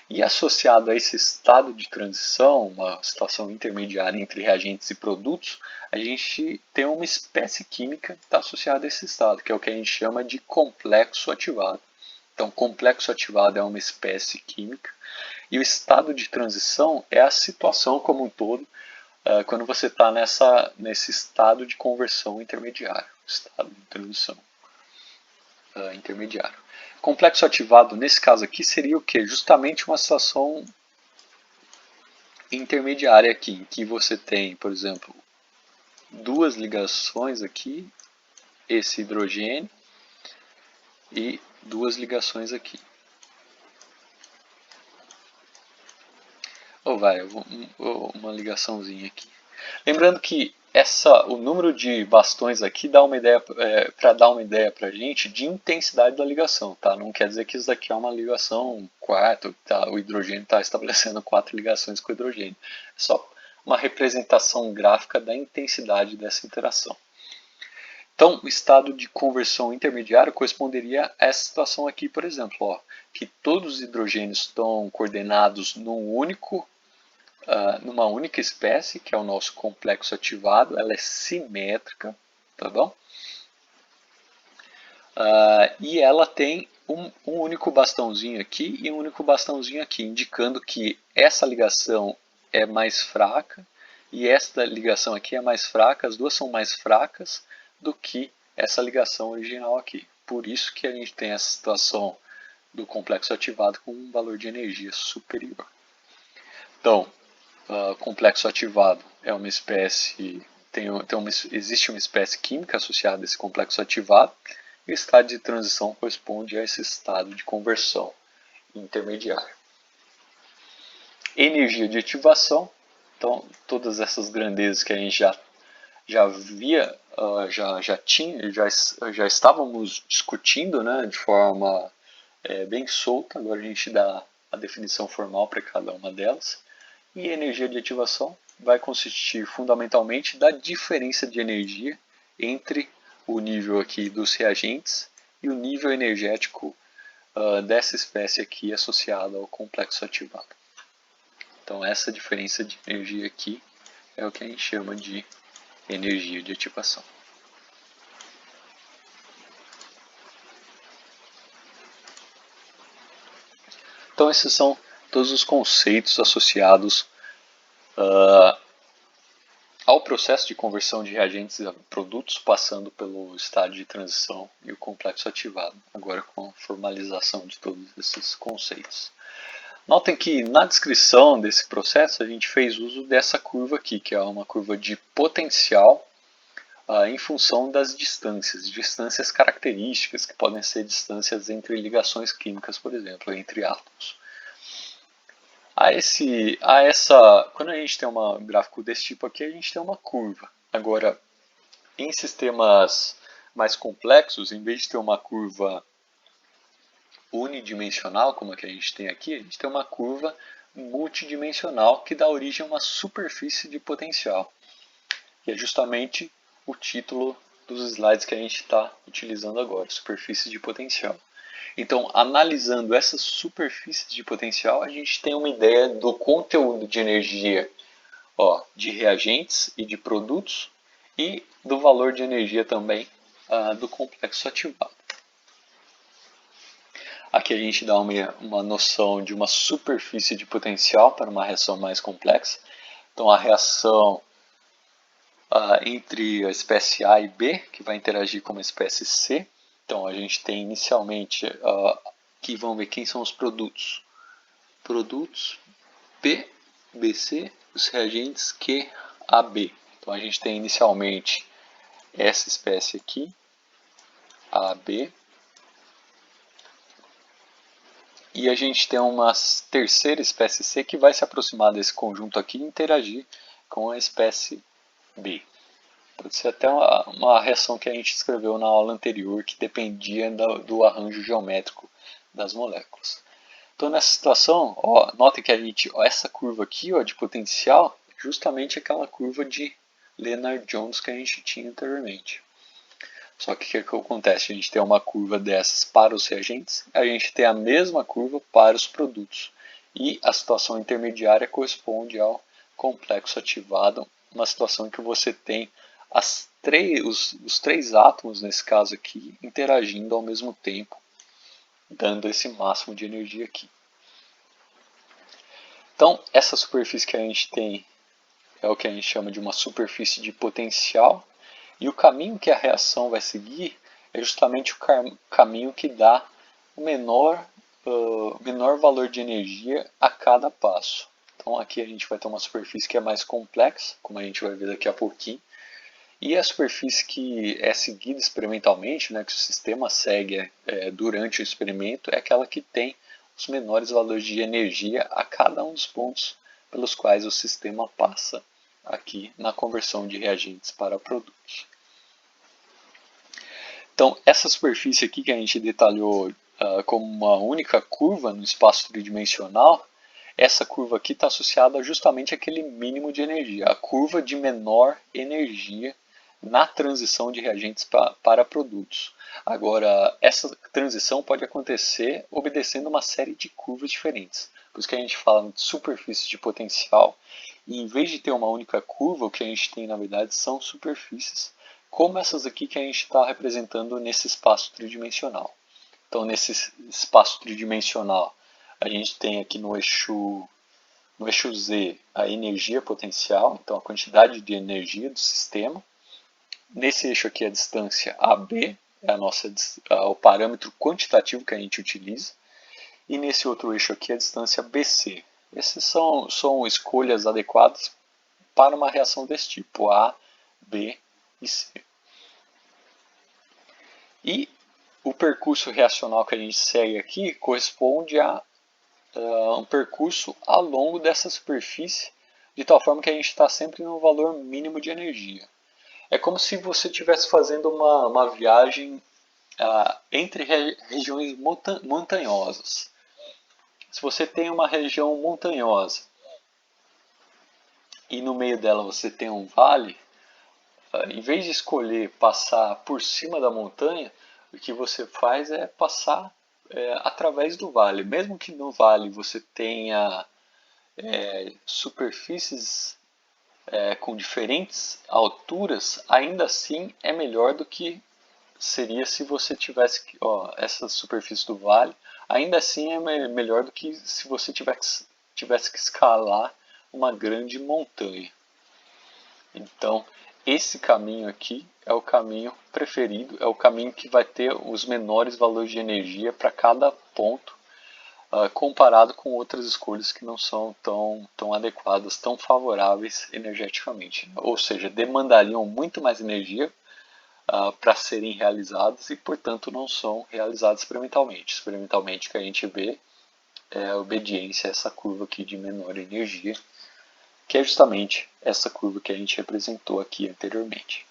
Speaker 1: e associado a esse estado de transição, uma situação intermediária entre reagentes e produtos, a gente tem uma espécie química que está associada a esse estado, que é o que a gente chama de complexo ativado. Então, complexo ativado é uma espécie química, e o estado de transição é a situação como um todo, quando você está nesse estado de conversão intermediário, estado de transição intermediário. Complexo ativado, nesse caso aqui, seria o que? Justamente uma situação intermediária aqui, em que você tem, por exemplo, duas ligações aqui, esse hidrogênio, e duas ligações aqui. Ou uma ligaçãozinha aqui. Lembrando que o número de bastões aqui dá uma ideia, para dar uma ideia para a gente de intensidade da ligação, tá? Não quer dizer que isso daqui é uma ligação 4, tá? O hidrogênio está estabelecendo 4 ligações com o hidrogênio. É só uma representação gráfica da intensidade dessa interação. Então, o estado de conversão intermediário corresponderia a essa situação aqui, por exemplo, ó, que todos os hidrogênios estão coordenados numa única espécie, que é o nosso complexo ativado, ela é simétrica, tá bom? E ela tem um único bastãozinho aqui e um único bastãozinho aqui, indicando que essa ligação é mais fraca e esta ligação aqui é mais fraca, as duas são mais fracas do que essa ligação original aqui. Por isso que a gente tem essa situação do complexo ativado com um valor de energia superior. Então, complexo ativado é uma espécie, existe uma espécie química associada a esse complexo ativado, e o estado de transição corresponde a esse estado de conversão intermediário. Energia de ativação, então todas essas grandezas que a gente já via, já estávamos discutindo, né, de forma bem solta, agora a gente dá a definição formal para cada uma delas. E energia de ativação vai consistir fundamentalmente da diferença de energia entre o nível aqui dos reagentes e o nível energético dessa espécie aqui associada ao complexo ativado. Então essa diferença de energia aqui é o que a gente chama de energia de ativação. Então esses são todos os conceitos associados ao processo de conversão de reagentes a produtos, passando pelo estágio de transição e o complexo ativado, agora com a formalização de todos esses conceitos. Notem que na descrição desse processo a gente fez uso dessa curva aqui, que é uma curva de potencial em função das distâncias características, que podem ser distâncias entre ligações químicas, por exemplo, entre átomos. Quando a gente tem um gráfico desse tipo aqui, a gente tem uma curva. Agora, em sistemas mais complexos, em vez de ter uma curva unidimensional, como a que a gente tem aqui, a gente tem uma curva multidimensional que dá origem a uma superfície de potencial, que é justamente o título dos slides que a gente está utilizando agora, superfície de potencial. Então, analisando essas superfícies de potencial, a gente tem uma ideia do conteúdo de energia de reagentes e de produtos e do valor de energia também do complexo ativado. Aqui a gente dá uma noção de uma superfície de potencial para uma reação mais complexa. Então, a reação entre a espécie A e B, que vai interagir com a espécie C. Então, a gente tem inicialmente, aqui vamos ver quem são os produtos. Produtos P, B, C, os reagentes Q, A, B. Então, a gente tem inicialmente essa espécie aqui, A, B. E a gente tem uma terceira espécie C que vai se aproximar desse conjunto aqui e interagir com a espécie B. Pode ser até uma reação que a gente escreveu na aula anterior, que dependia do arranjo geométrico das moléculas. Então, nessa situação, notem que essa curva aqui de potencial é justamente aquela curva de Lennard-Jones que a gente tinha anteriormente. Só que o que acontece? A gente tem uma curva dessas para os reagentes, a gente tem a mesma curva para os produtos. E a situação intermediária corresponde ao complexo ativado, uma situação em que você tem os três átomos, nesse caso aqui, interagindo ao mesmo tempo, dando esse máximo de energia aqui. Então, essa superfície que a gente tem é o que a gente chama de uma superfície de potencial, e o caminho que a reação vai seguir é justamente o caminho que dá o menor valor de energia a cada passo. Então, aqui a gente vai ter uma superfície que é mais complexa, como a gente vai ver daqui a pouquinho. E a superfície que é seguida experimentalmente, né, que o sistema segue durante o experimento, é aquela que tem os menores valores de energia a cada um dos pontos pelos quais o sistema passa aqui na conversão de reagentes para produtos. Então, essa superfície aqui que a gente detalhou como uma única curva no espaço tridimensional, essa curva aqui está associada justamente àquele mínimo de energia, a curva de menor energia na transição de reagentes para produtos. Agora, essa transição pode acontecer obedecendo uma série de curvas diferentes. Por isso que a gente fala de superfície de potencial. E em vez de ter uma única curva, o que a gente tem, na verdade, são superfícies como essas aqui que a gente está representando nesse espaço tridimensional. Então, nesse espaço tridimensional, a gente tem aqui no eixo Z a energia potencial, então a quantidade de energia do sistema. Nesse eixo aqui a distância AB, é o parâmetro quantitativo que a gente utiliza. E nesse outro eixo aqui a distância BC. Essas são escolhas adequadas para uma reação desse tipo, A, B e C. E o percurso reacional que a gente segue aqui corresponde a um percurso ao longo dessa superfície, de tal forma que a gente está sempre no valor mínimo de energia. É como se você estivesse fazendo uma viagem entre regiões montanhosas. Se você tem uma região montanhosa e no meio dela você tem um vale, em vez de escolher passar por cima da montanha, o que você faz é passar através do vale. Mesmo que no vale você tenha superfícies com diferentes alturas, ainda assim é melhor do que seria se você tivesse essa superfície do vale, ainda assim é melhor do que se você tivesse que escalar uma grande montanha. Então, esse caminho aqui é o caminho preferido, é o caminho que vai ter os menores valores de energia para cada ponto, comparado com outras escolhas que não são tão adequadas, tão favoráveis energeticamente. Ou seja, demandariam muito mais energia para serem realizadas e, portanto, não são realizadas experimentalmente. Experimentalmente, o que a gente vê é a obediência a essa curva aqui de menor energia, que é justamente essa curva que a gente representou aqui anteriormente.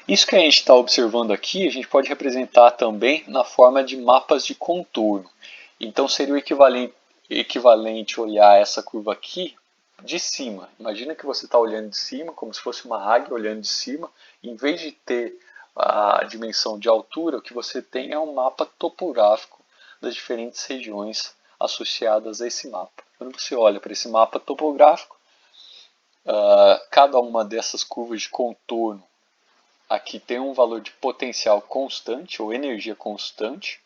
Speaker 1: Isso que a gente está observando aqui, a gente pode representar também na forma de mapas de contorno. Então seria o equivalente olhar essa curva aqui de cima. Imagina que você está olhando de cima, como se fosse uma águia olhando de cima. Em vez de ter a dimensão de altura, o que você tem é um mapa topográfico das diferentes regiões associadas a esse mapa. Quando você olha para esse mapa topográfico, cada uma dessas curvas de contorno aqui tem um valor de potencial constante ou energia constante,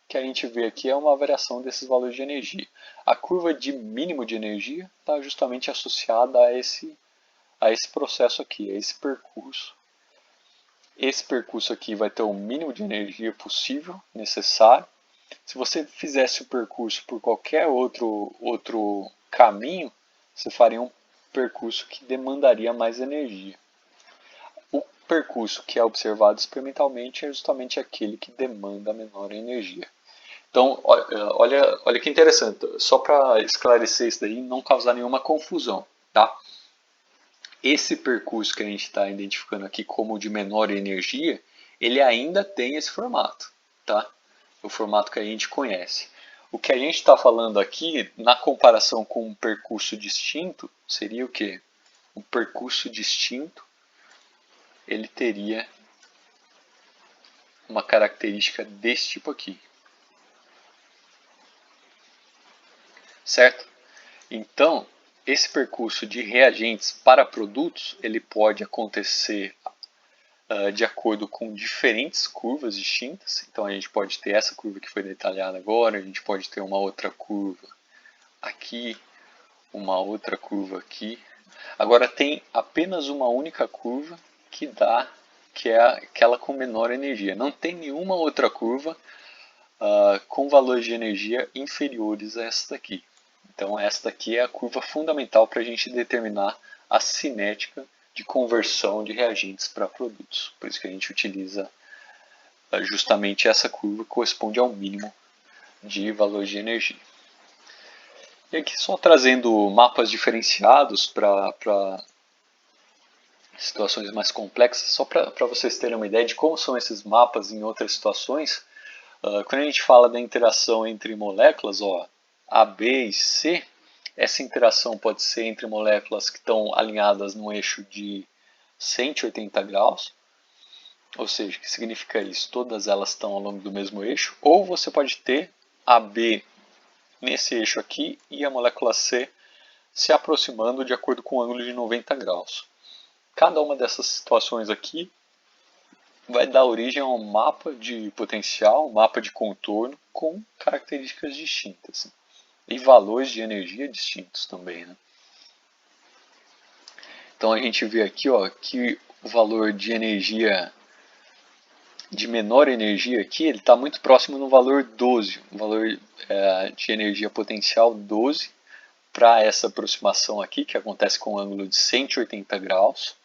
Speaker 1: que a gente vê aqui é uma variação desses valores de energia. A curva de mínimo de energia está justamente associada a esse processo aqui, a esse percurso. Esse percurso aqui vai ter o mínimo de energia possível, necessário. Se você fizesse o percurso por qualquer outro caminho, você faria um percurso que demandaria mais energia. O percurso que é observado experimentalmente é justamente aquele que demanda menor energia. Então, olha que interessante, só para esclarecer isso daí e não causar nenhuma confusão, tá? Esse percurso que a gente está identificando aqui como de menor energia, ele ainda tem esse formato, tá? O formato que a gente conhece. O que a gente está falando aqui, na comparação com um percurso distinto, seria o quê? Um percurso distinto, ele teria uma característica desse tipo aqui. Certo? Então, esse percurso de reagentes para produtos, ele pode acontecer de acordo com diferentes curvas distintas. Então, a gente pode ter essa curva que foi detalhada agora, a gente pode ter uma outra curva aqui, uma outra curva aqui. Agora, tem apenas uma única curva que é aquela com menor energia. Não tem nenhuma outra curva com valores de energia inferiores a essa daqui. Então, esta aqui é a curva fundamental para a gente determinar a cinética de conversão de reagentes para produtos. Por isso que a gente utiliza justamente essa curva que corresponde ao mínimo de valor de energia. E aqui só trazendo mapas diferenciados para situações mais complexas, só para vocês terem uma ideia de como são esses mapas em outras situações. Quando a gente fala da interação entre moléculas, A, B e C, essa interação pode ser entre moléculas que estão alinhadas no eixo de 180 graus, ou seja, o que significa isso? Todas elas estão ao longo do mesmo eixo, ou você pode ter AB nesse eixo aqui e a molécula C se aproximando de acordo com o ângulo de 90 graus. cada uma dessas situações aqui vai dar origem a um mapa de potencial, um mapa de contorno com características distintas e valores de energia distintos também, né? Então a gente vê aqui, ó, que o valor de energia, de menor energia aqui, ele está muito próximo no valor 12, o valor de energia potencial 12 para essa aproximação aqui, que acontece com um ângulo de 180 graus.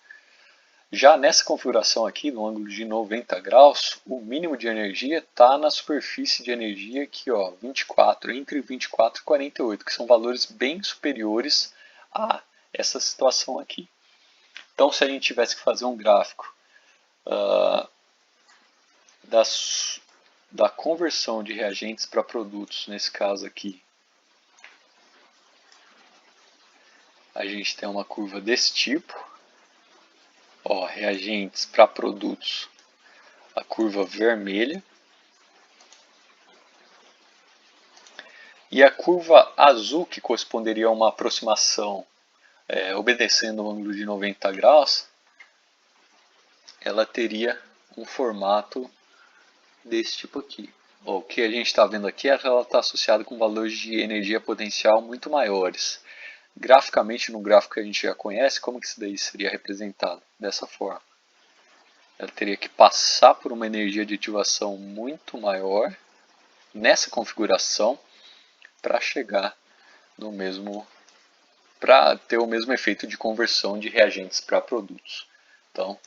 Speaker 1: Já nessa configuração aqui, no ângulo de 90 graus, o mínimo de energia está na superfície de energia aqui, ó, 24, entre 24 e 48, que são valores bem superiores a essa situação aqui. Então, se a gente tivesse que fazer um gráfico da conversão de reagentes para produtos, nesse caso aqui, a gente tem uma curva desse tipo. Ó, reagentes para produtos, a curva vermelha. E a curva azul, que corresponderia a uma aproximação obedecendo o ângulo de 90 graus, ela teria um formato desse tipo aqui. O que a gente está vendo aqui é que ela está associada com valores de energia potencial muito maiores. Graficamente, no gráfico que a gente já conhece, como que isso daí seria representado? Dessa forma. Ela teria que passar por uma energia de ativação muito maior nessa configuração para chegar no mesmo, para ter o mesmo efeito de conversão de reagentes para produtos. Então,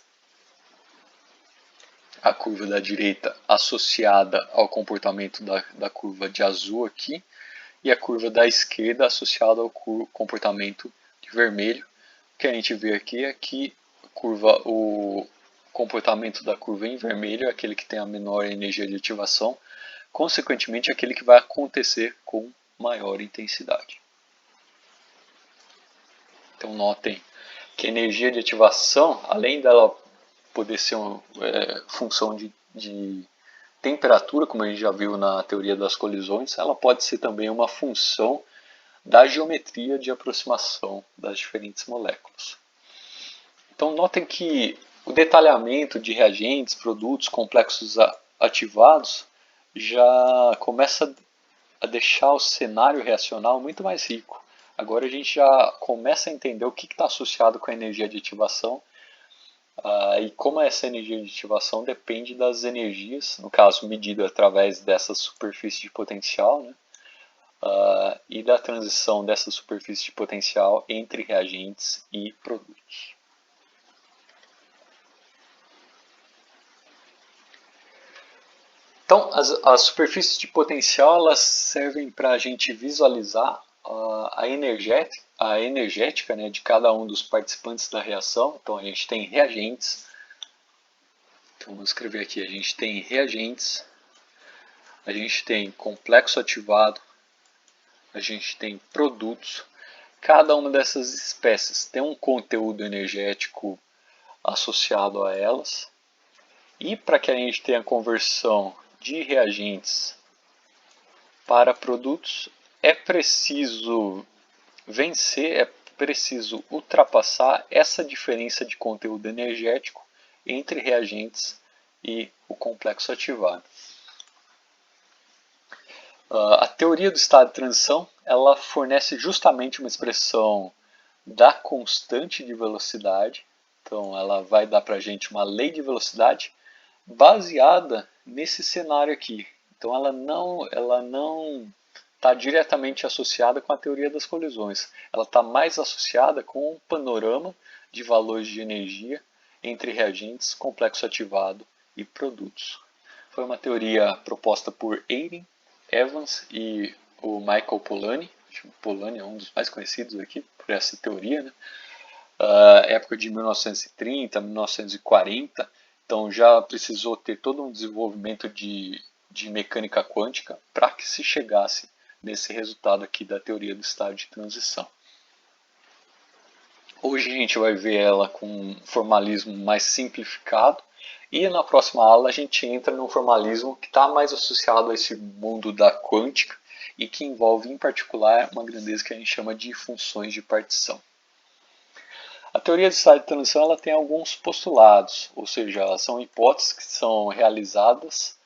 Speaker 1: a curva da direita associada ao comportamento da curva de azul aqui, e a curva da esquerda associada ao comportamento de vermelho. O que a gente vê aqui é que o comportamento da curva em vermelho é aquele que tem a menor energia de ativação, consequentemente é aquele que vai acontecer com maior intensidade. Então notem que a energia de ativação, além dela poder ser uma função de temperatura, como a gente já viu na teoria das colisões, ela pode ser também uma função da geometria de aproximação das diferentes moléculas. Então notem que o detalhamento de reagentes, produtos, complexos ativados já começa a deixar o cenário reacional muito mais rico. Agora a gente já começa a entender o que está associado com a energia de ativação e como essa energia de ativação depende das energias, no caso medida através dessa superfície de potencial, né? E da transição dessa superfície de potencial entre reagentes e produtos. Então, as superfícies de potencial elas servem para a gente visualizar a energética, né, de cada um dos participantes da reação. Então, a gente tem reagentes. Então, vamos escrever aqui: a gente tem reagentes, a gente tem complexo ativado, a gente tem produtos. Cada uma dessas espécies tem um conteúdo energético associado a elas. E para que a gente tenha a conversão de reagentes para produtos, é preciso vencer, é preciso ultrapassar essa diferença de conteúdo energético entre reagentes e o complexo ativado. A teoria do estado de transição ela fornece justamente uma expressão da constante de velocidade. Então ela vai dar para a gente uma lei de velocidade baseada nesse cenário aqui. Então ela não está diretamente associada com a teoria das colisões. Ela está mais associada com um panorama de valores de energia entre reagentes, complexo ativado e produtos. Foi uma teoria proposta por Eyring, Evans e o Michael Polanyi. Polanyi é um dos mais conhecidos aqui por essa teoria, né? Época de 1930, 1940. Então já precisou ter todo um desenvolvimento de mecânica quântica para que se chegasse nesse resultado aqui da teoria do estado de transição. Hoje a gente vai ver ela com um formalismo mais simplificado e na próxima aula a gente entra no formalismo que está mais associado a esse mundo da quântica e que envolve em particular uma grandeza que a gente chama de funções de partição. A teoria do estado de transição ela tem alguns postulados, ou seja, elas são hipóteses que são realizadas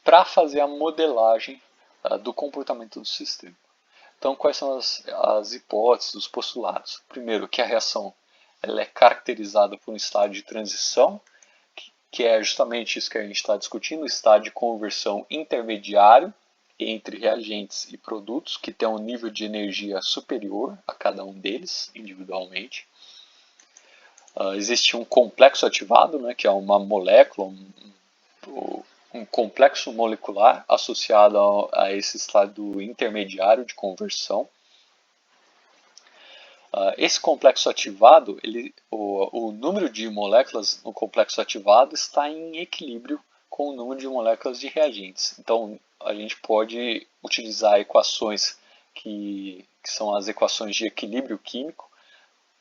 Speaker 1: para fazer a modelagem do comportamento do sistema. Então, quais são as hipóteses, os postulados? Primeiro, que a reação ela é caracterizada por um estado de transição, que é justamente isso que a gente está discutindo, o estado de conversão intermediário entre reagentes e produtos, que tem um nível de energia superior a cada um deles, individualmente. Existe um complexo ativado, né, que é uma molécula, um complexo molecular associado a esse estado intermediário de conversão. Esse complexo ativado, o número de moléculas no complexo ativado está em equilíbrio com o número de moléculas de reagentes. Então, a gente pode utilizar equações que são as equações de equilíbrio químico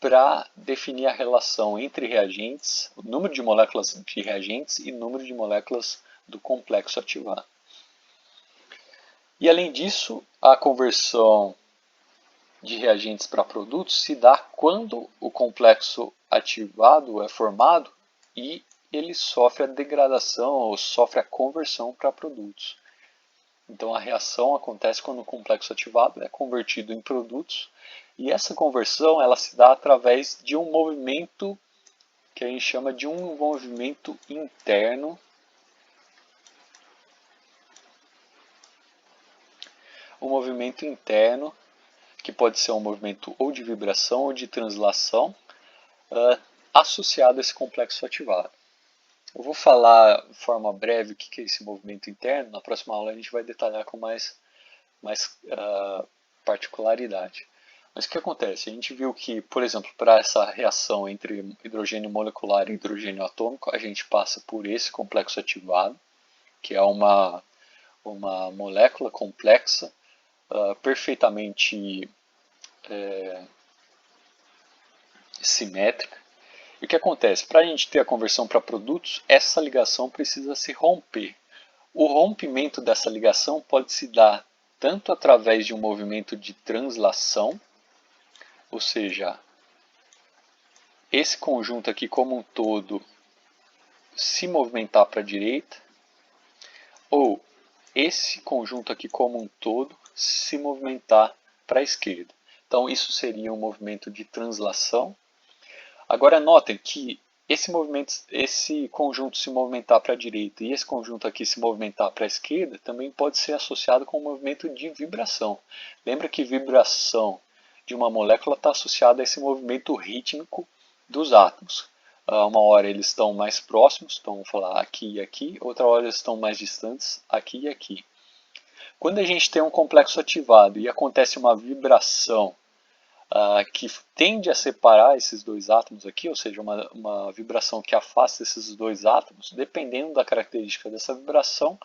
Speaker 1: para definir a relação entre reagentes, o número de moléculas de reagentes e número de moléculas do complexo ativado. E além disso, a conversão de reagentes para produtos se dá quando o complexo ativado é formado e ele sofre a degradação ou sofre a conversão para produtos. Então a reação acontece quando o complexo ativado é convertido em produtos e essa conversão ela se dá através de um movimento que a gente chama de um movimento interno. Um movimento interno que pode ser um movimento ou de vibração ou de translação associado a esse complexo ativado. Eu vou falar de forma breve o que é esse movimento interno. Na próxima aula a gente vai detalhar com mais particularidade. Mas o que acontece? A gente viu que, por exemplo, para essa reação entre hidrogênio molecular e hidrogênio atômico, a gente passa por esse complexo ativado, que é uma molécula complexa, perfeitamente simétrica. E o que acontece? Para a gente ter a conversão para produtos, essa ligação precisa se romper. O rompimento dessa ligação pode se dar tanto através de um movimento de translação, ou seja, esse conjunto aqui como um todo se movimentar para a direita, ou esse conjunto aqui como um todo se movimentar para a esquerda. Então isso seria um movimento de translação. Agora notem que esse conjunto se movimentar para a direita e esse conjunto aqui se movimentar para a esquerda também pode ser associado com um movimento de vibração. Lembra que vibração de uma molécula está associada a esse movimento rítmico dos átomos. Uma hora eles estão mais próximos, então vamos falar aqui e aqui, outra hora eles estão mais distantes, aqui e aqui. Quando a gente tem um complexo ativado e acontece uma vibração que tende a separar esses dois átomos aqui, ou seja, uma vibração que afasta esses dois átomos, dependendo da característica dessa vibração,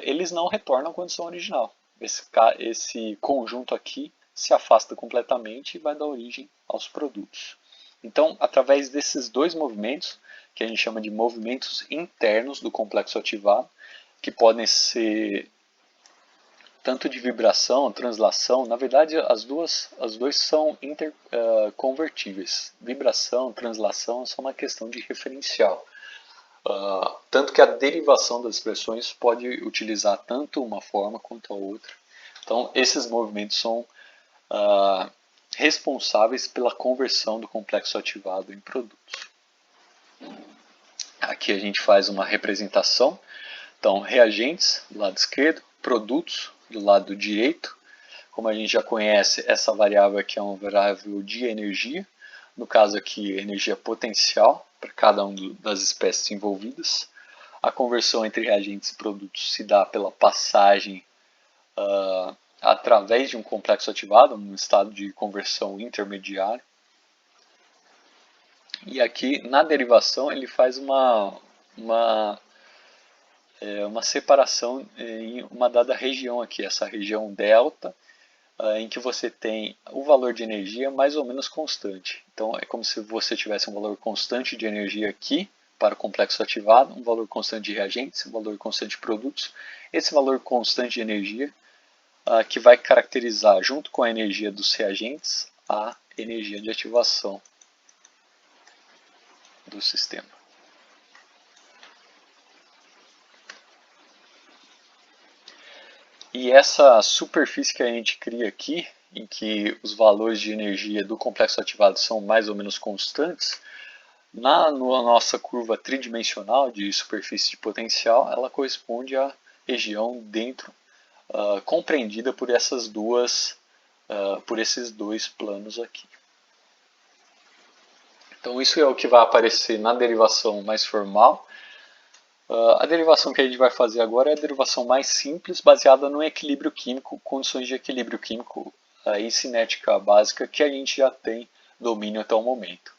Speaker 1: eles não retornam à condição original. Esse conjunto aqui se afasta completamente e vai dar origem aos produtos. Então, através desses dois movimentos, que a gente chama de movimentos internos do complexo ativado, que podem ser tanto de vibração, translação, na verdade as duas são interconvertíveis. Vibração, translação é só uma questão de referencial. Tanto que a derivação das expressões pode utilizar tanto uma forma quanto a outra. Então esses movimentos são responsáveis pela conversão do complexo ativado em produtos. Aqui a gente faz uma representação. Então reagentes do lado esquerdo, produtos do lado direito. Como a gente já conhece, essa variável aqui é uma variável de energia, no caso aqui energia potencial para cada uma das espécies envolvidas. A conversão entre reagentes e produtos se dá pela passagem através de um complexo ativado, um estado de conversão intermediário. E aqui na derivação ele faz uma separação em uma dada região aqui, essa região delta, em que você tem o valor de energia mais ou menos constante. Então é como se você tivesse um valor constante de energia aqui para o complexo ativado, um valor constante de reagentes, um valor constante de produtos. Esse valor constante de energia que vai caracterizar, junto com a energia dos reagentes, a energia de ativação do sistema. E essa superfície que a gente cria aqui, em que os valores de energia do complexo ativado são mais ou menos constantes, na nossa curva tridimensional de superfície de potencial, ela corresponde à região dentro, compreendida por por esses dois planos aqui. Então isso é o que vai aparecer na derivação mais formal. A derivação que a gente vai fazer agora é a derivação mais simples, baseada no equilíbrio químico, condições de equilíbrio químico e cinética básica que a gente já tem domínio até o momento.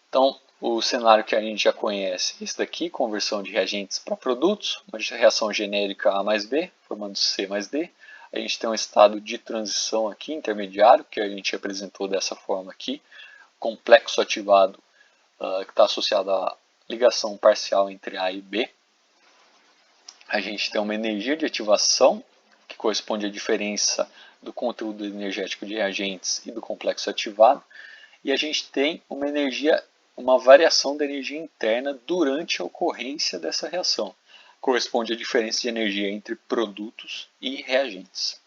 Speaker 1: Então, o cenário que a gente já conhece, esse daqui, conversão de reagentes para produtos, uma reação genérica A mais B, formando C mais D. A gente tem um estado de transição aqui, intermediário, que a gente apresentou dessa forma aqui, complexo ativado, que está associado à ligação parcial entre A e B. A gente tem uma energia de ativação, que corresponde à diferença do conteúdo energético de reagentes e do complexo ativado. E a gente tem uma variação da energia interna durante a ocorrência dessa reação. Corresponde à diferença de energia entre produtos e reagentes.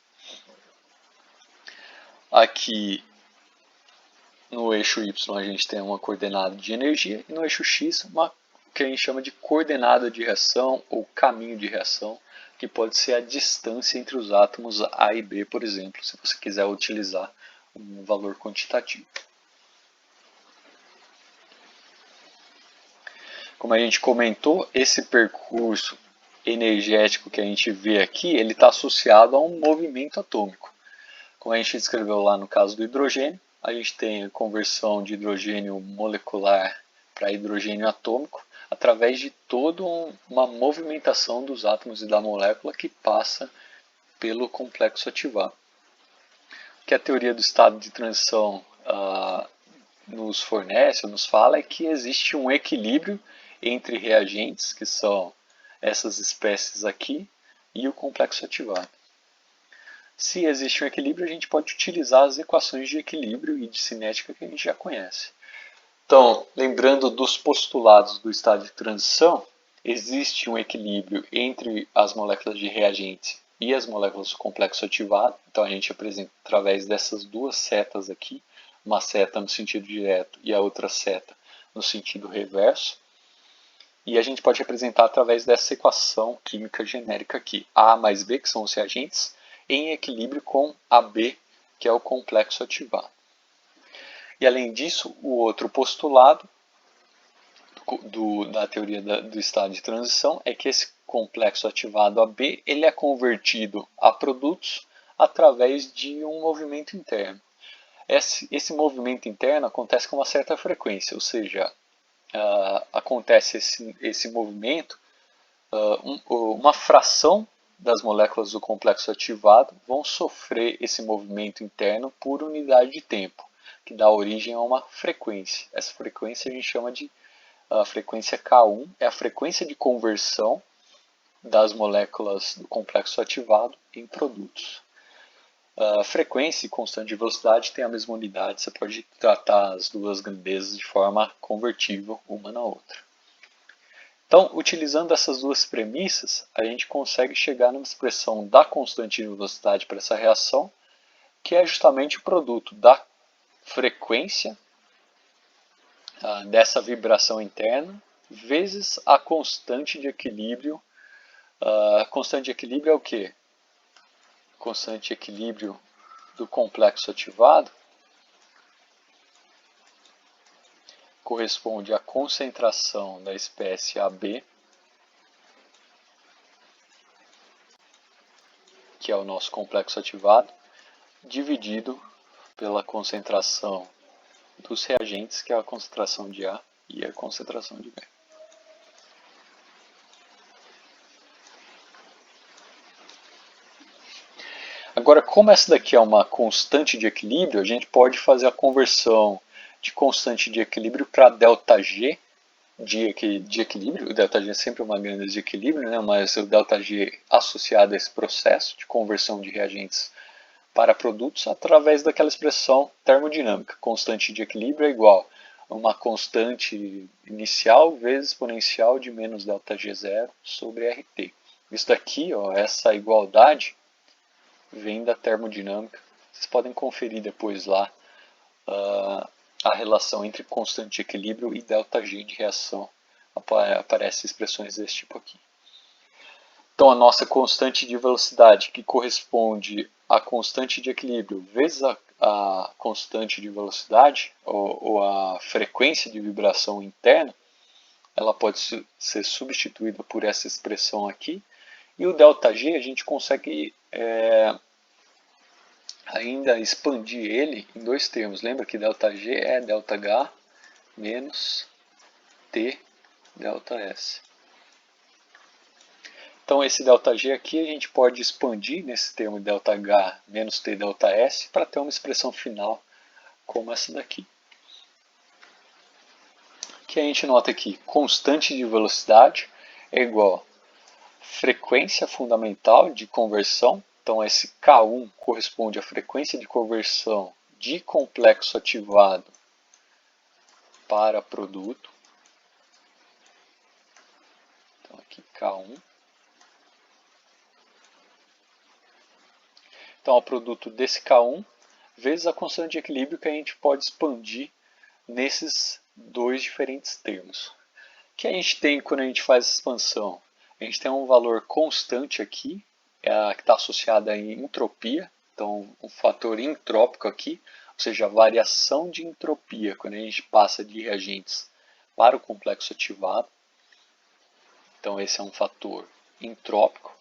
Speaker 1: Aqui no eixo Y a gente tem uma coordenada de energia e no eixo X uma que a gente chama de coordenada de reação ou caminho de reação, que pode ser a distância entre os átomos A e B, por exemplo, se você quiser utilizar um valor quantitativo. Como a gente comentou, esse percurso energético que a gente vê aqui, ele está associado a um movimento atômico. Como a gente descreveu lá no caso do hidrogênio, a gente tem a conversão de hidrogênio molecular para hidrogênio atômico, através de toda uma movimentação dos átomos e da molécula que passa pelo complexo ativado. O que a teoria do estado de transição nos fornece, nos fala, é que existe um equilíbrio entre reagentes, que são essas espécies aqui, e o complexo ativado. Se existe um equilíbrio, a gente pode utilizar as equações de equilíbrio e de cinética que a gente já conhece. Então, lembrando dos postulados do estado de transição, existe um equilíbrio entre as moléculas de reagente e as moléculas do complexo ativado. Então, a gente apresenta através dessas duas setas aqui, uma seta no sentido direto e a outra seta no sentido reverso. E a gente pode representar através dessa equação química genérica aqui, A mais B, que são os reagentes, em equilíbrio com AB, que é o complexo ativado. E além disso, o outro postulado da teoria do estado de transição é que esse complexo ativado AB ele é convertido a produtos através de um movimento interno. Esse movimento interno acontece com uma certa frequência, ou seja, acontece esse movimento, uma fração das moléculas do complexo ativado vão sofrer esse movimento interno por unidade de tempo, que dá origem a uma frequência. Essa frequência a gente chama de frequência K1, é a frequência de conversão das moléculas do complexo ativado em produtos. Frequência e constante de velocidade têm a mesma unidade, você pode tratar as duas grandezas de forma convertível uma na outra. Então, utilizando essas duas premissas, a gente consegue chegar numa expressão da constante de velocidade para essa reação, que é justamente o produto da frequência dessa vibração interna vezes a constante de equilíbrio. A constante de equilíbrio é o quê? Constante de equilíbrio do complexo ativado corresponde à concentração da espécie AB, que é o nosso complexo ativado, dividido pela concentração dos reagentes, que é a concentração de A e a concentração de B. Agora, como essa daqui é uma constante de equilíbrio, a gente pode fazer a conversão de constante de equilíbrio para ΔG de equilíbrio. O ΔG é sempre uma grandeza de equilíbrio, né? Mas o ΔG associado a esse processo de conversão de reagentes para produtos através daquela expressão termodinâmica. Constante de equilíbrio é igual a uma constante inicial vezes exponencial de menos ΔG0 sobre RT. Isso daqui, ó, essa igualdade, vem da termodinâmica. Vocês podem conferir depois lá a relação entre constante de equilíbrio e ΔG de reação. Aparecem expressões desse tipo aqui. Então, a nossa constante de velocidade, que corresponde à constante de equilíbrio vezes a constante de velocidade, ou a frequência de vibração interna, ela pode ser substituída por essa expressão aqui. E o ΔG, a gente consegue ainda expandir ele em dois termos. Lembra que ΔG é ΔH menos T ΔS. Então esse ΔG aqui a gente pode expandir nesse termo ΔH menos T ΔS para ter uma expressão final como essa daqui. Que a gente nota aqui, constante de velocidade é igual a frequência fundamental de conversão. Então esse K1 corresponde à frequência de conversão de complexo ativado para produto. Então aqui K1. Então, o produto desse K1 vezes a constante de equilíbrio que a gente pode expandir nesses dois diferentes termos. O que a gente tem quando a gente faz essa expansão? A gente tem um valor constante aqui, que está associado à entropia, então um fator entrópico aqui, ou seja, a variação de entropia quando a gente passa de reagentes para o complexo ativado. Então esse é um fator entrópico.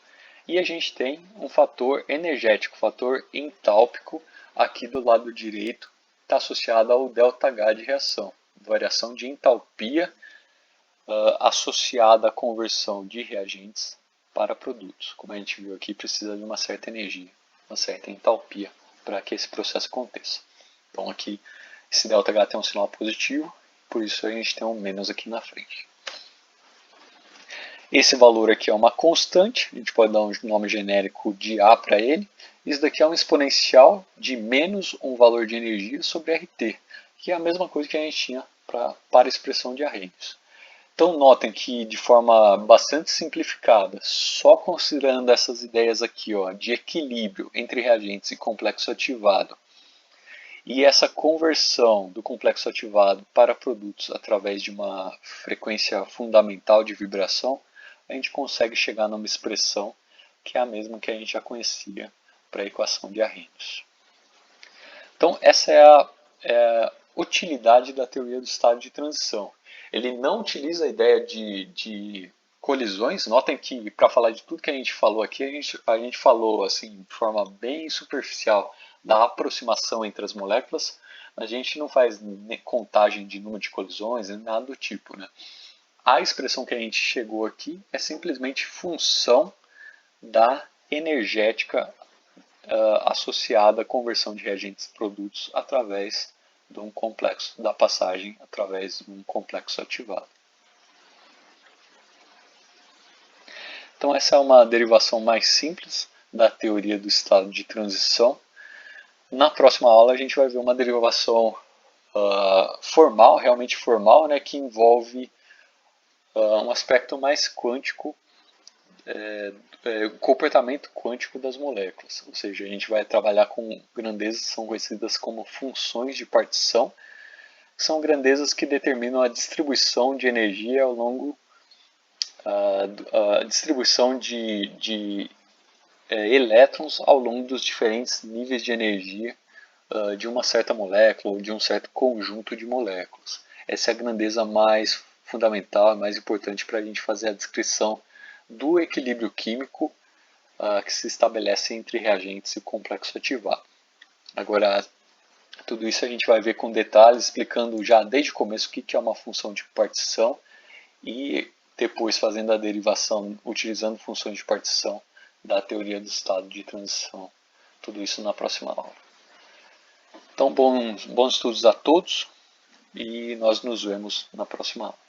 Speaker 1: E a gente tem um fator energético, fator entálpico, aqui do lado direito, está associado ao ΔH de reação. Variação de entalpia associada à conversão de reagentes para produtos. Como a gente viu aqui, precisa de uma certa energia, uma certa entalpia para que esse processo aconteça. Então aqui, esse ΔH tem um sinal positivo, por isso a gente tem um menos aqui na frente. Esse valor aqui é uma constante, a gente pode dar um nome genérico de A para ele. Isso daqui é um exponencial de menos um valor de energia sobre RT, que é a mesma coisa que a gente tinha para a expressão de Arrhenius. Então notem que de forma bastante simplificada, só considerando essas ideias aqui, ó, de equilíbrio entre reagentes e complexo ativado, e essa conversão do complexo ativado para produtos através de uma frequência fundamental de vibração, a gente consegue chegar numa expressão que é a mesma que a gente já conhecia para a equação de Arrhenius. Então, essa é a utilidade da teoria do estado de transição. Ele não utiliza a ideia de colisões. Notem que, para falar de tudo que a gente falou aqui, a gente falou assim, de forma bem superficial da aproximação entre as moléculas. A gente não faz contagem de número de colisões, nada do tipo, né? A expressão que a gente chegou aqui é simplesmente função da energética associada à conversão de reagentes e produtos através de um complexo, da passagem através de um complexo ativado. Então essa é uma derivação mais simples da teoria do estado de transição. Na próxima aula a gente vai ver uma derivação formal, realmente formal, né, que envolve um aspecto mais quântico, o comportamento quântico das moléculas. Ou seja, a gente vai trabalhar com grandezas que são conhecidas como funções de partição, que são grandezas que determinam a distribuição de energia ao longo a distribuição de elétrons ao longo dos diferentes níveis de energia de uma certa molécula ou de um certo conjunto de moléculas. Essa é a grandeza mais fundamental, mais importante para a gente fazer a descrição do equilíbrio químico que se estabelece entre reagentes e complexo ativado. Agora, tudo isso a gente vai ver com detalhes, explicando já desde o começo o que é uma função de partição e depois fazendo a derivação utilizando funções de partição da teoria do estado de transição. Tudo isso na próxima aula. Então, bons estudos a todos e nós nos vemos na próxima aula.